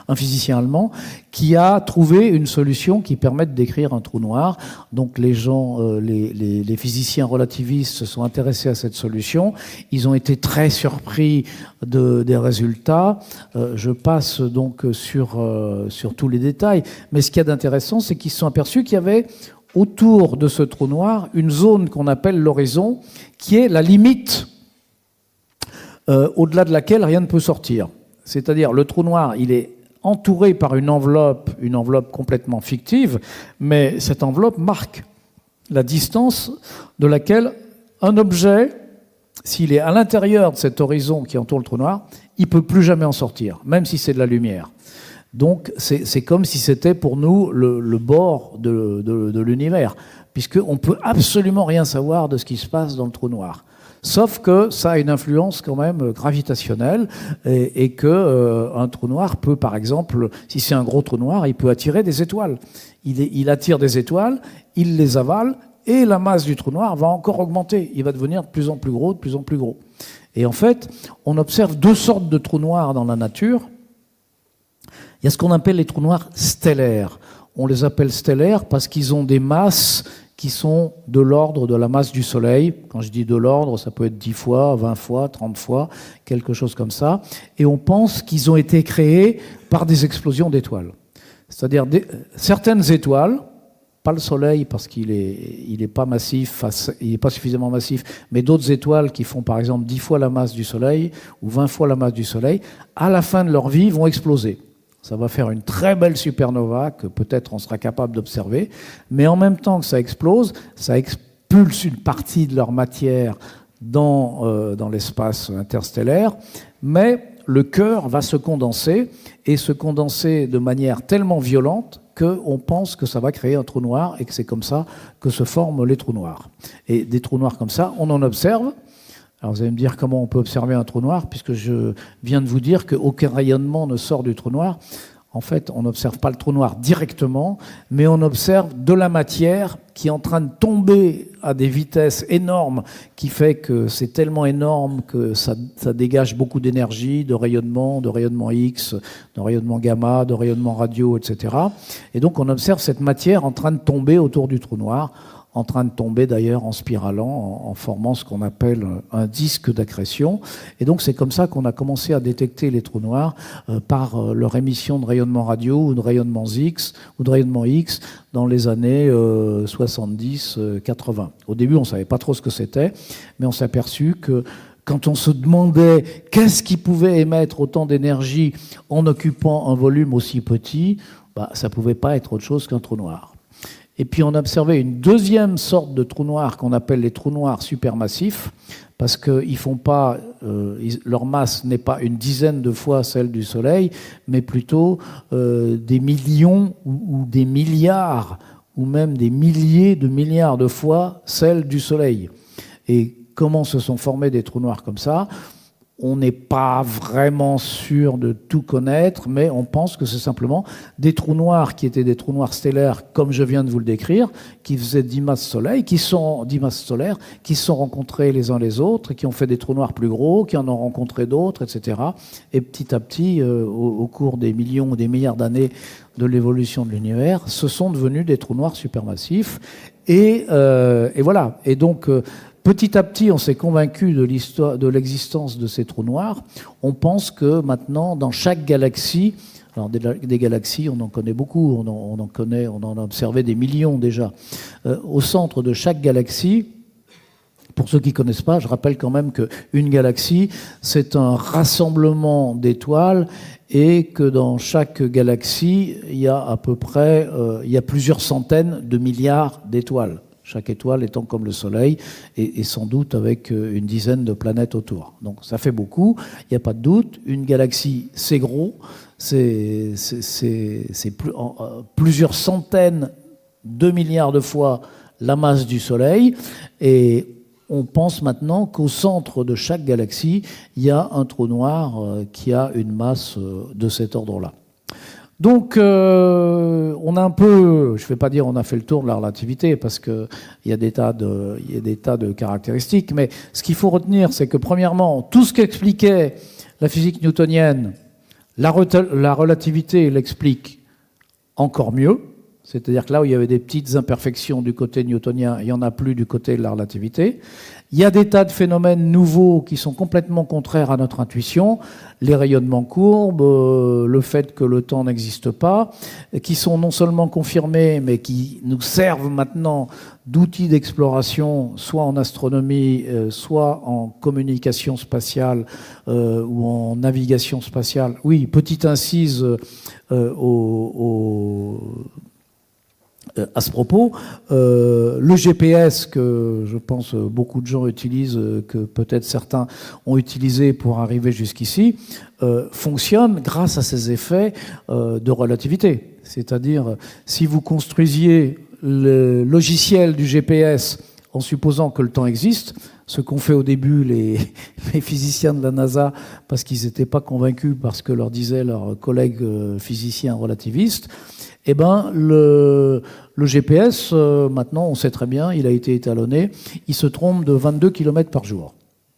un physicien allemand, qui a trouvé une solution qui permet de décrire un trou noir. Donc les gens, les physiciens relativistes se sont intéressés à cette solution. Ils ont été très surpris des résultats. Je passe donc sur tous les détails. Mais ce qu'il y a d'intéressant, c'est qu'ils se sont aperçus qu'il y avait autour de ce trou noir une zone qu'on appelle l'horizon, qui est la limite au-delà de laquelle rien ne peut sortir. C'est-à-dire, le trou noir, il est entouré par une enveloppe complètement fictive, mais cette enveloppe marque la distance de laquelle un objet, s'il est à l'intérieur de cet horizon qui entoure le trou noir, il ne peut plus jamais en sortir, même si c'est de la lumière. Donc, c'est comme si c'était pour nous le bord de l'univers, puisqu'on ne peut absolument rien savoir de ce qui se passe dans le trou noir. Sauf que ça a une influence quand même gravitationnelle, et que un trou noir peut, par exemple, si c'est un gros trou noir, il peut attirer des étoiles. Il attire des étoiles, il les avale, et la masse du trou noir va encore augmenter. Il va devenir de plus en plus gros, de plus en plus gros. Et en fait, on observe deux sortes de trous noirs dans la nature. Il y a ce qu'on appelle les trous noirs stellaires. On les appelle stellaires parce qu'ils ont des masses qui sont de l'ordre de la masse du Soleil. Quand je dis de l'ordre, ça peut être 10 fois, 20 fois, 30 fois, quelque chose comme ça. Et on pense qu'ils ont été créés par des explosions d'étoiles. C'est-à-dire certaines étoiles, pas le Soleil parce qu'il est pas massif, il n'est pas suffisamment massif, mais d'autres étoiles qui font par exemple 10 fois la masse du Soleil ou 20 fois la masse du Soleil, à la fin de leur vie vont exploser. Ça va faire une très belle supernova que peut-être on sera capable d'observer, mais en même temps que ça explose, ça expulse une partie de leur matière dans l'espace interstellaire, mais le cœur va se condenser, et se condenser de manière tellement violente qu'on pense que ça va créer un trou noir, et que c'est comme ça que se forment les trous noirs. Et des trous noirs comme ça, on en observe. Alors vous allez me dire comment on peut observer un trou noir, puisque je viens de vous dire qu'aucun rayonnement ne sort du trou noir. En fait, on n'observe pas le trou noir directement, mais on observe de la matière qui est en train de tomber à des vitesses énormes, qui fait que c'est tellement énorme que ça dégage beaucoup d'énergie, de rayonnement X, de rayonnement gamma, de rayonnement radio, etc. Et donc on observe cette matière en train de tomber autour du trou noir, en train de tomber d'ailleurs en spiralant, en formant ce qu'on appelle un disque d'accrétion. Et donc c'est comme ça qu'on a commencé à détecter les trous noirs par leur émission de rayonnement radio ou de rayonnement X dans les années 70-80. Au début, on ne savait pas trop ce que c'était, mais on s'est aperçu que quand on se demandait qu'est-ce qui pouvait émettre autant d'énergie en occupant un volume aussi petit, ça ne pouvait pas être autre chose qu'un trou noir. Et puis on a observé une deuxième sorte de trou noir qu'on appelle les trous noirs supermassifs, parce qu'ils font pas, leur masse n'est pas une dizaine de fois celle du Soleil, mais plutôt des millions ou des milliards, ou même des milliers de milliards de fois celle du Soleil. Et comment se sont formés des trous noirs comme ça? On n'est pas vraiment sûr de tout connaître, mais on pense que c'est simplement des trous noirs qui étaient des trous noirs stellaires, comme je viens de vous le décrire, qui faisaient 10 masses solaires, qui se sont rencontrés les uns les autres, et qui ont fait des trous noirs plus gros, qui en ont rencontré d'autres, etc. Et petit à petit, au cours des millions ou des milliards d'années de l'évolution de l'univers, ce sont devenus des trous noirs supermassifs. Et voilà. Et donc, petit à petit, on s'est convaincu de l'existence de ces trous noirs. On pense que maintenant, dans chaque galaxie, alors des galaxies, on en connaît beaucoup, on en a observé des millions déjà. Au centre de chaque galaxie, pour ceux qui ne connaissent pas, je rappelle quand même qu'une galaxie, c'est un rassemblement d'étoiles et que dans chaque galaxie, il y a à peu près plusieurs centaines de milliards d'étoiles. Chaque étoile étant comme le Soleil et sans doute avec une dizaine de planètes autour. Donc ça fait beaucoup, il n'y a pas de doute. Une galaxie, c'est gros, c'est plusieurs centaines de milliards de fois la masse du Soleil. Et on pense maintenant qu'au centre de chaque galaxie, il y a un trou noir qui a une masse de cet ordre-là. Donc, on a un peu, je ne vais pas dire on a fait le tour de la relativité parce qu'il y a des tas de caractéristiques, mais ce qu'il faut retenir, c'est que premièrement, tout ce qu'expliquait la physique newtonienne, la relativité l'explique encore mieux. C'est-à-dire que là où il y avait des petites imperfections du côté newtonien, il n'y en a plus du côté de la relativité. Il y a des tas de phénomènes nouveaux qui sont complètement contraires à notre intuition, les rayonnements courbes, le fait que le temps n'existe pas, qui sont non seulement confirmés, mais qui nous servent maintenant d'outils d'exploration, soit en astronomie, soit en communication spatiale ou en navigation spatiale. Oui, petite incise à ce propos, le GPS que je pense beaucoup de gens utilisent, que peut-être certains ont utilisé pour arriver jusqu'ici, fonctionne grâce à ces effets de relativité. C'est-à-dire, si vous construisiez le logiciel du GPS en supposant que le temps existe, ce qu'ont fait au début les physiciens de la NASA parce qu'ils n'étaient pas convaincus par ce que leur disaient leurs collègues physiciens relativistes, eh ben, le GPS, maintenant, on sait très bien, il a été étalonné, il se trompe de 22 km par jour.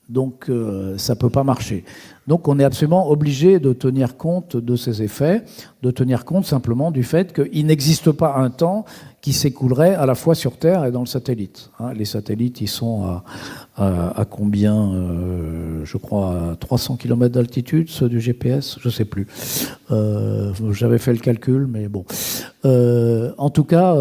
Donc, ça ne peut pas marcher. Donc, on est absolument obligé de tenir compte de ces effets, de tenir compte simplement du fait qu'il n'existe pas un temps qui s'écoulerait à la fois sur Terre et dans le satellite. Les satellites, ils sont à combien je crois à 300 km d'altitude, ceux du GPS, je ne sais plus. J'avais fait le calcul, mais bon. En tout cas,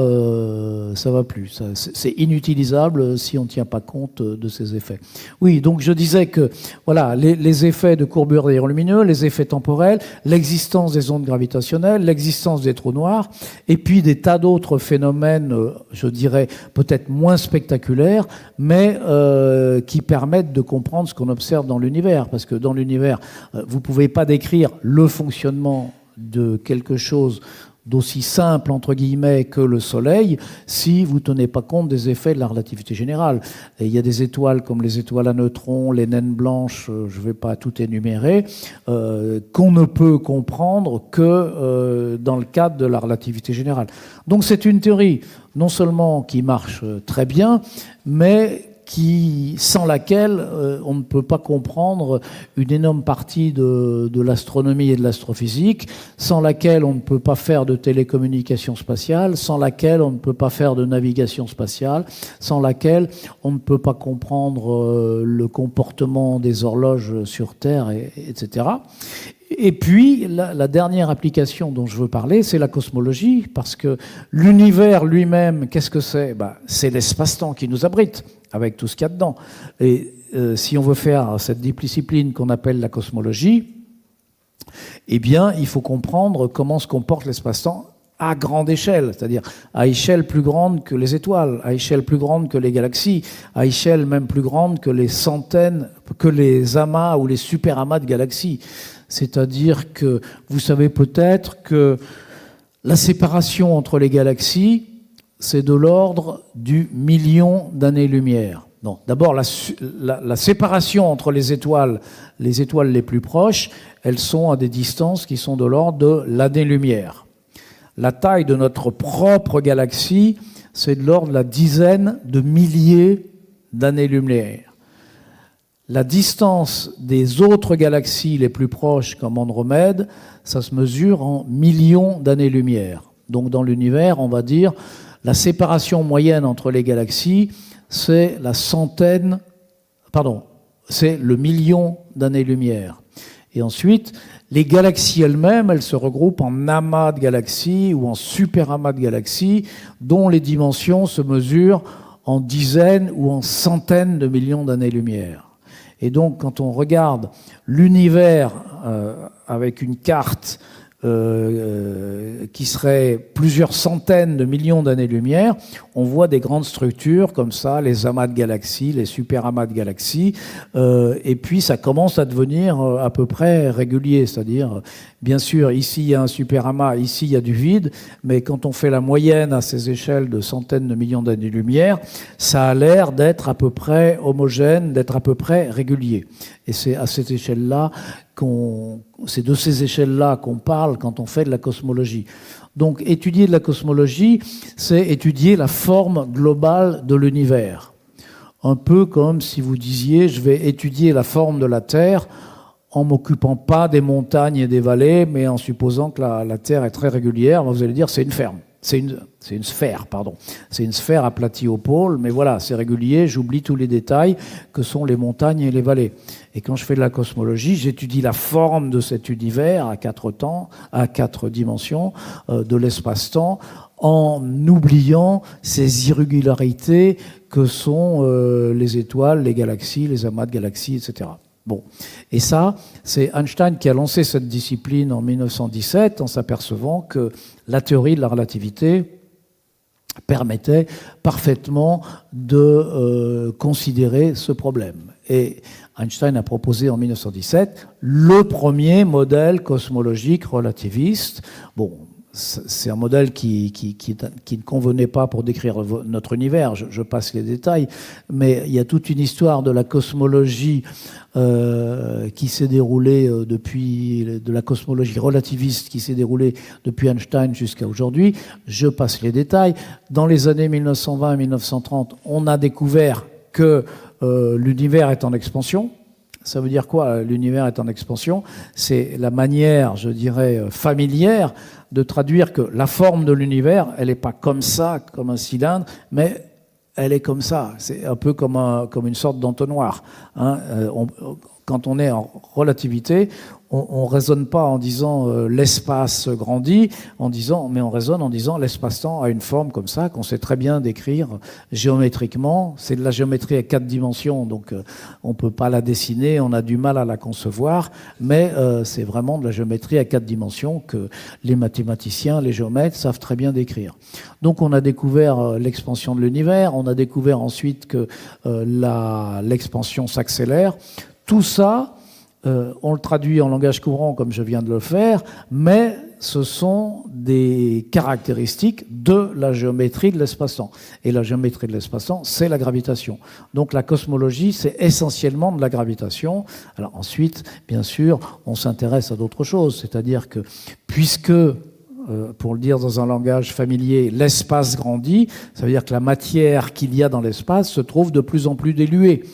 ça va plus. C'est inutilisable si on ne tient pas compte de ces effets. Oui, donc je disais que voilà, les effets de courbure des rayons lumineux, les effets temporels, l'existence des ondes gravitationnelles, l'existence des trous noirs, et puis des tas d'autres phénomènes, je dirais peut-être moins spectaculaires, mais qui permettent de comprendre ce qu'on observe dans l'univers. Parce que dans l'univers, vous ne pouvez pas décrire le fonctionnement de quelque chose d'aussi simple, entre guillemets, que le Soleil, si vous ne tenez pas compte des effets de la relativité générale. Et il y a des étoiles comme les étoiles à neutrons, les naines blanches, je ne vais pas tout énumérer, qu'on ne peut comprendre que dans le cadre de la relativité générale. Donc c'est une théorie non seulement qui marche très bien, mais sans laquelle on ne peut pas comprendre une énorme partie de l'astronomie et de l'astrophysique, sans laquelle on ne peut pas faire de télécommunication spatiale, sans laquelle on ne peut pas faire de navigation spatiale, sans laquelle on ne peut pas comprendre le comportement des horloges sur Terre, etc. Et puis, la dernière application dont je veux parler, c'est la cosmologie, parce que l'univers lui-même, qu'est-ce que c'est? C'est l'espace-temps qui nous abrite, avec tout ce qu'il y a dedans. Et si on veut faire cette discipline qu'on appelle la cosmologie, eh bien, il faut comprendre comment se comporte l'espace-temps à grande échelle, c'est-à-dire à échelle plus grande que les étoiles, à échelle plus grande que les galaxies, à échelle même plus grande que les centaines, que les amas ou les super-amas de galaxies. C'est-à-dire que vous savez peut-être que la séparation entre les galaxies, c'est de l'ordre du million d'années-lumière. Non, d'abord, la séparation entre les étoiles les plus proches, elles sont à des distances qui sont de l'ordre de l'année-lumière. La taille de notre propre galaxie, c'est de l'ordre de la dizaine de milliers d'années-lumière. La distance des autres galaxies les plus proches, comme Andromède, ça se mesure en millions d'années-lumière. Donc dans l'univers, on va dire, la séparation moyenne entre les galaxies, c'est c'est le million d'années-lumière. Et ensuite, les galaxies elles-mêmes, elles se regroupent en amas de galaxies ou en super-amas de galaxies, dont les dimensions se mesurent en dizaines ou en centaines de millions d'années-lumière. Et donc, quand on regarde l'univers avec une carte qui serait plusieurs centaines de millions d'années-lumière, on voit des grandes structures comme ça, les amas de galaxies, les super-amas de galaxies, et puis ça commence à devenir à peu près régulier, c'est-à-dire, bien sûr, ici il y a un super-amas, ici il y a du vide, mais quand on fait la moyenne à ces échelles de centaines de millions d'années-lumière, ça a l'air d'être à peu près homogène, d'être à peu près régulier. Et c'est à cette échelle-là c'est de ces échelles-là qu'on parle quand on fait de la cosmologie. Donc, étudier de la cosmologie, c'est étudier la forme globale de l'univers. Un peu comme si vous disiez, je vais étudier la forme de la Terre en m'occupant pas des montagnes et des vallées, mais en supposant que la Terre est très régulière. Vous allez dire, c'est une ferme. C'est une sphère, pardon. C'est une sphère aplatie au pôle, mais voilà, c'est régulier, j'oublie tous les détails que sont les montagnes et les vallées. Et quand je fais de la cosmologie, j'étudie la forme de cet univers à quatre dimensions de l'espace-temps, en oubliant ces irrégularités que sont les étoiles, les galaxies, les amas de galaxies, etc. Bon. Et ça, c'est Einstein qui a lancé cette discipline en 1917 en s'apercevant que la théorie de la relativité permettait parfaitement de considérer ce problème. Et Einstein a proposé en 1917 le premier modèle cosmologique relativiste. Bon, c'est un modèle qui ne convenait pas pour décrire notre univers, je passe les détails, mais il y a toute une histoire de la cosmologie qui s'est déroulée de la cosmologie relativiste qui s'est déroulée depuis Einstein jusqu'à aujourd'hui. Je passe les détails. Dans les années 1920 et 1930, on a découvert que l'univers est en expansion. Ça veut dire quoi, l'univers est en expansion? C'est la manière, je dirais, familière de traduire que la forme de l'univers, elle n'est pas comme ça, comme un cylindre, mais elle est comme ça. C'est un peu comme une sorte d'entonnoir. Hein. Quand on est en relativité, on ne raisonne pas en disant l'espace grandit, mais on raisonne en disant l'espace-temps a une forme comme ça, qu'on sait très bien décrire géométriquement. C'est de la géométrie à 4 dimensions, donc on ne peut pas la dessiner, on a du mal à la concevoir, mais c'est vraiment de la géométrie à 4 dimensions que les mathématiciens, les géomètres savent très bien décrire. Donc on a découvert l'expansion de l'univers, on a découvert ensuite que l'expansion s'accélère. Tout ça, on le traduit en langage courant comme je viens de le faire, mais ce sont des caractéristiques de la géométrie de l'espace-temps. Et la géométrie de l'espace-temps, c'est la gravitation. Donc la cosmologie, c'est essentiellement de la gravitation. Alors ensuite, bien sûr, on s'intéresse à d'autres choses, c'est-à-dire que puisque pour le dire dans un langage familier, l'espace grandit, ça veut dire que la matière qu'il y a dans l'espace se trouve de plus en plus diluée.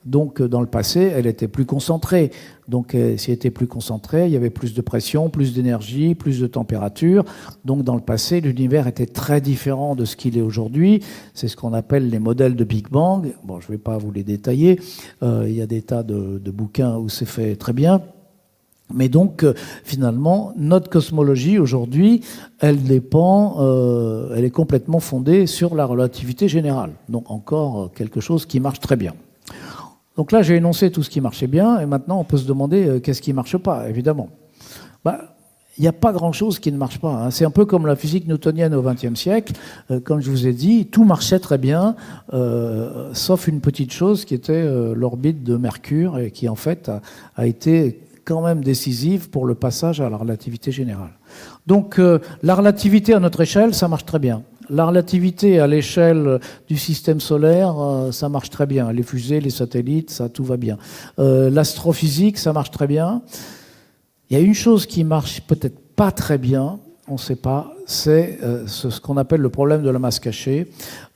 Donc, dans le passé, elle était plus concentrée. Donc, si elle était plus concentrée, il y avait plus de pression, plus d'énergie, plus de température. Donc, dans le passé, l'univers était très différent de ce qu'il est aujourd'hui. C'est ce qu'on appelle les modèles de Big Bang. Bon, je ne vais pas vous les détailler. Il y a des tas de bouquins où c'est fait très bien. Mais donc, finalement, notre cosmologie, aujourd'hui, elle dépend, elle est complètement fondée sur la relativité générale. Donc, encore quelque chose qui marche très bien. Donc là, j'ai énoncé tout ce qui marchait bien, et maintenant, on peut se demander qu'est-ce qui ne marche pas, évidemment. Il n'y a pas grand-chose qui ne marche pas. Hein. C'est un peu comme la physique newtonienne au XXe siècle. Comme je vous ai dit, tout marchait très bien, sauf une petite chose qui était l'orbite de Mercure, et qui, en fait, a été quand même décisive pour le passage à la relativité générale. Donc, la relativité à notre échelle, ça marche très bien. La relativité à l'échelle du système solaire, ça marche très bien. Les fusées, les satellites, ça, tout va bien. L'astrophysique, ça marche très bien. Il y a une chose qui marche peut-être pas très bien, on ne sait pas, c'est ce qu'on appelle le problème de la masse cachée.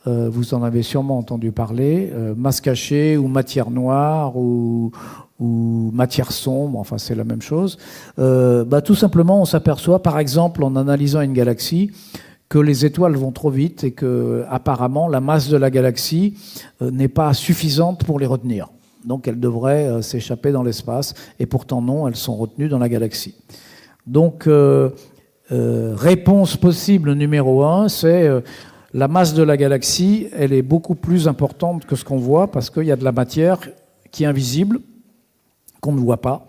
Vous en avez sûrement entendu parler. Masse cachée ou matière noire ou matière sombre, enfin c'est la même chose. Tout simplement, on s'aperçoit, par exemple, en analysant une galaxie, que les étoiles vont trop vite et que, apparemment, la masse de la galaxie n'est pas suffisante pour les retenir. Donc, elles devraient s'échapper dans l'espace, et pourtant non, elles sont retenues dans la galaxie. Donc, réponse possible numéro 1, c'est la masse de la galaxie, elle est beaucoup plus importante que ce qu'on voit, parce qu'il y a de la matière qui est invisible, qu'on ne voit pas,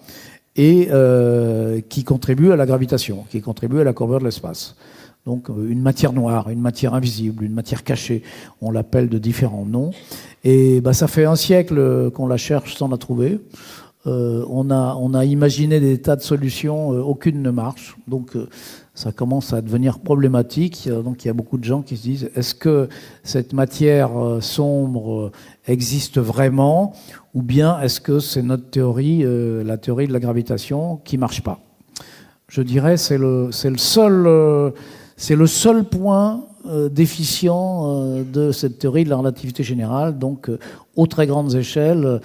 et qui contribue à la gravitation, qui contribue à la courbure de l'espace. Donc une matière noire, une matière invisible, une matière cachée, on l'appelle de différents noms. Et ça fait un siècle qu'on la cherche sans la trouver. On a imaginé des tas de solutions, aucune ne marche. Donc ça commence à devenir problématique. Donc il y a beaucoup de gens qui se disent, est-ce que cette matière sombre existe vraiment, ou bien est-ce que c'est notre théorie, la théorie de la gravitation, qui ne marche pas? Je dirais c'est le seul point déficient de cette théorie de la relativité générale. Donc, aux très grandes échelles,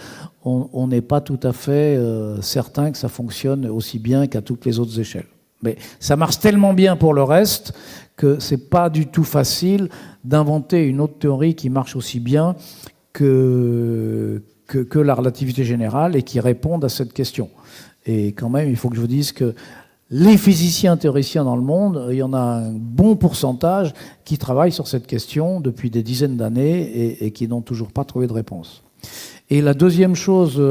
on n'est pas tout à fait certain que ça fonctionne aussi bien qu'à toutes les autres échelles. Mais ça marche tellement bien pour le reste que c'est pas du tout facile d'inventer une autre théorie qui marche aussi bien que la relativité générale et qui réponde à cette question. Et quand même, il faut que je vous dise que les physiciens théoriciens dans le monde, il y en a un bon pourcentage qui travaillent sur cette question depuis des dizaines d'années et qui n'ont toujours pas trouvé de réponse. Et la deuxième chose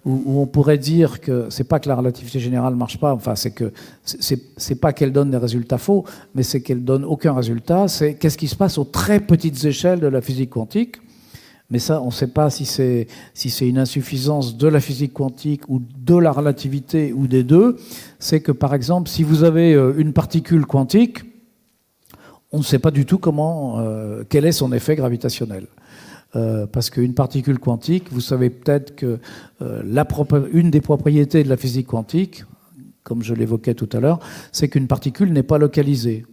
où on pourrait dire que c'est pas que la relativité générale marche pas, enfin c'est que c'est pas qu'elle donne des résultats faux, mais c'est qu'elle donne aucun résultat, c'est qu'est-ce qui se passe aux très petites échelles de la physique quantique. Mais ça, on ne sait pas si c'est une insuffisance de la physique quantique ou de la relativité ou des deux. C'est que, par exemple, si vous avez une particule quantique, on ne sait pas du tout quel est son effet gravitationnel. Parce qu'une particule quantique, vous savez peut-être que une des propriétés de la physique quantique, comme je l'évoquais tout à l'heure, c'est qu'une particule n'est pas localisée.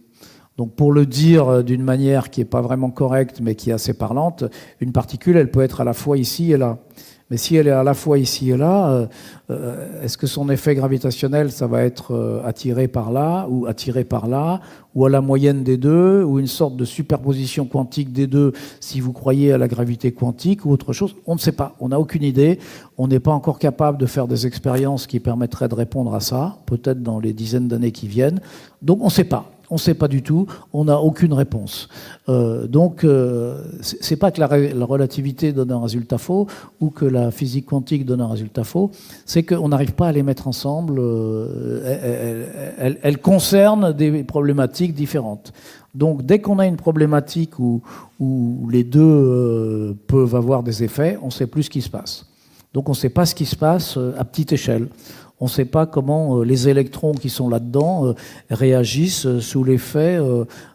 Donc pour le dire d'une manière qui n'est pas vraiment correcte, mais qui est assez parlante, une particule, elle peut être à la fois ici et là. Mais si elle est à la fois ici et là, est-ce que son effet gravitationnel, ça va être attiré par là, ou attiré par là, ou à la moyenne des deux, ou une sorte de superposition quantique des deux, si vous croyez à la gravité quantique, ou autre chose? On ne sait pas, on n'a aucune idée. On n'est pas encore capable de faire des expériences qui permettraient de répondre à ça, peut-être dans les dizaines d'années qui viennent. Donc on ne sait pas. On ne sait pas du tout, on n'a aucune réponse. Donc, c'est pas que la relativité donne un résultat faux ou que la physique quantique donne un résultat faux, c'est qu'on n'arrive pas à les mettre ensemble. Elles concernent des problématiques différentes. Donc, dès qu'on a une problématique où les deux peuvent avoir des effets, on ne sait plus ce qui se passe. Donc, on ne sait pas ce qui se passe à petite échelle. On ne sait pas comment les électrons qui sont là-dedans réagissent sous l'effet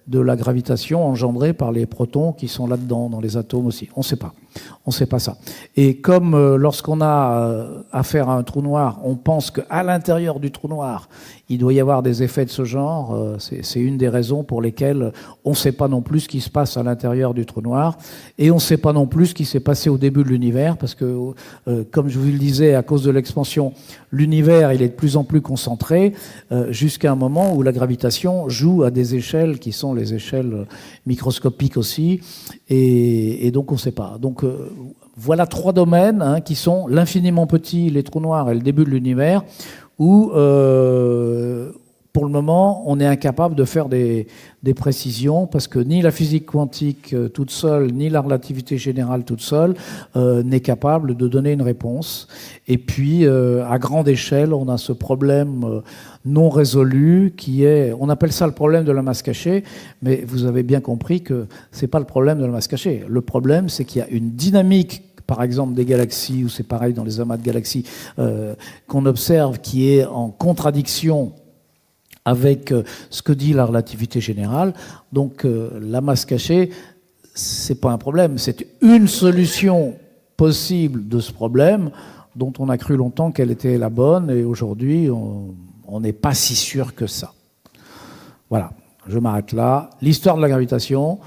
de la gravitation engendrée par les protons qui sont là-dedans, dans les atomes aussi. On ne sait pas. On ne sait pas ça. Et comme lorsqu'on a affaire à un trou noir, on pense qu'à l'intérieur du trou noir, il doit y avoir des effets de ce genre, c'est une des raisons pour lesquelles on ne sait pas non plus ce qui se passe à l'intérieur du trou noir, et on ne sait pas non plus ce qui s'est passé au début de l'univers, parce que, comme je vous le disais, à cause de l'expansion, l'univers il est de plus en plus concentré, jusqu'à un moment où la gravitation joue à des échelles qui sont les échelles microscopiques aussi, et donc on ne sait pas. Donc voilà 3 domaines qui sont l'infiniment petit, les trous noirs et le début de l'univers, où pour le moment on est incapable de faire des précisions, parce que ni la physique quantique toute seule, ni la relativité générale toute seule n'est capable de donner une réponse. Et puis à grande échelle, on a ce problème non résolu qui est, on appelle ça le problème de la masse cachée, mais vous avez bien compris que c'est pas le problème de la masse cachée. Le problème, c'est qu'il y a une dynamique, par exemple des galaxies, ou c'est pareil dans les amas de galaxies, qu'on observe, qui est en contradiction avec ce que dit la relativité générale. Donc la masse cachée, c'est pas un problème, c'est une solution possible de ce problème dont on a cru longtemps qu'elle était la bonne, et aujourd'hui on n'est pas si sûr que ça. Voilà, je m'arrête là. L'histoire de la gravitation,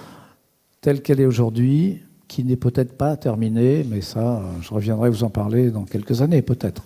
telle qu'elle est aujourd'hui, qui n'est peut-être pas terminée, mais ça, je reviendrai vous en parler dans quelques années, peut-être.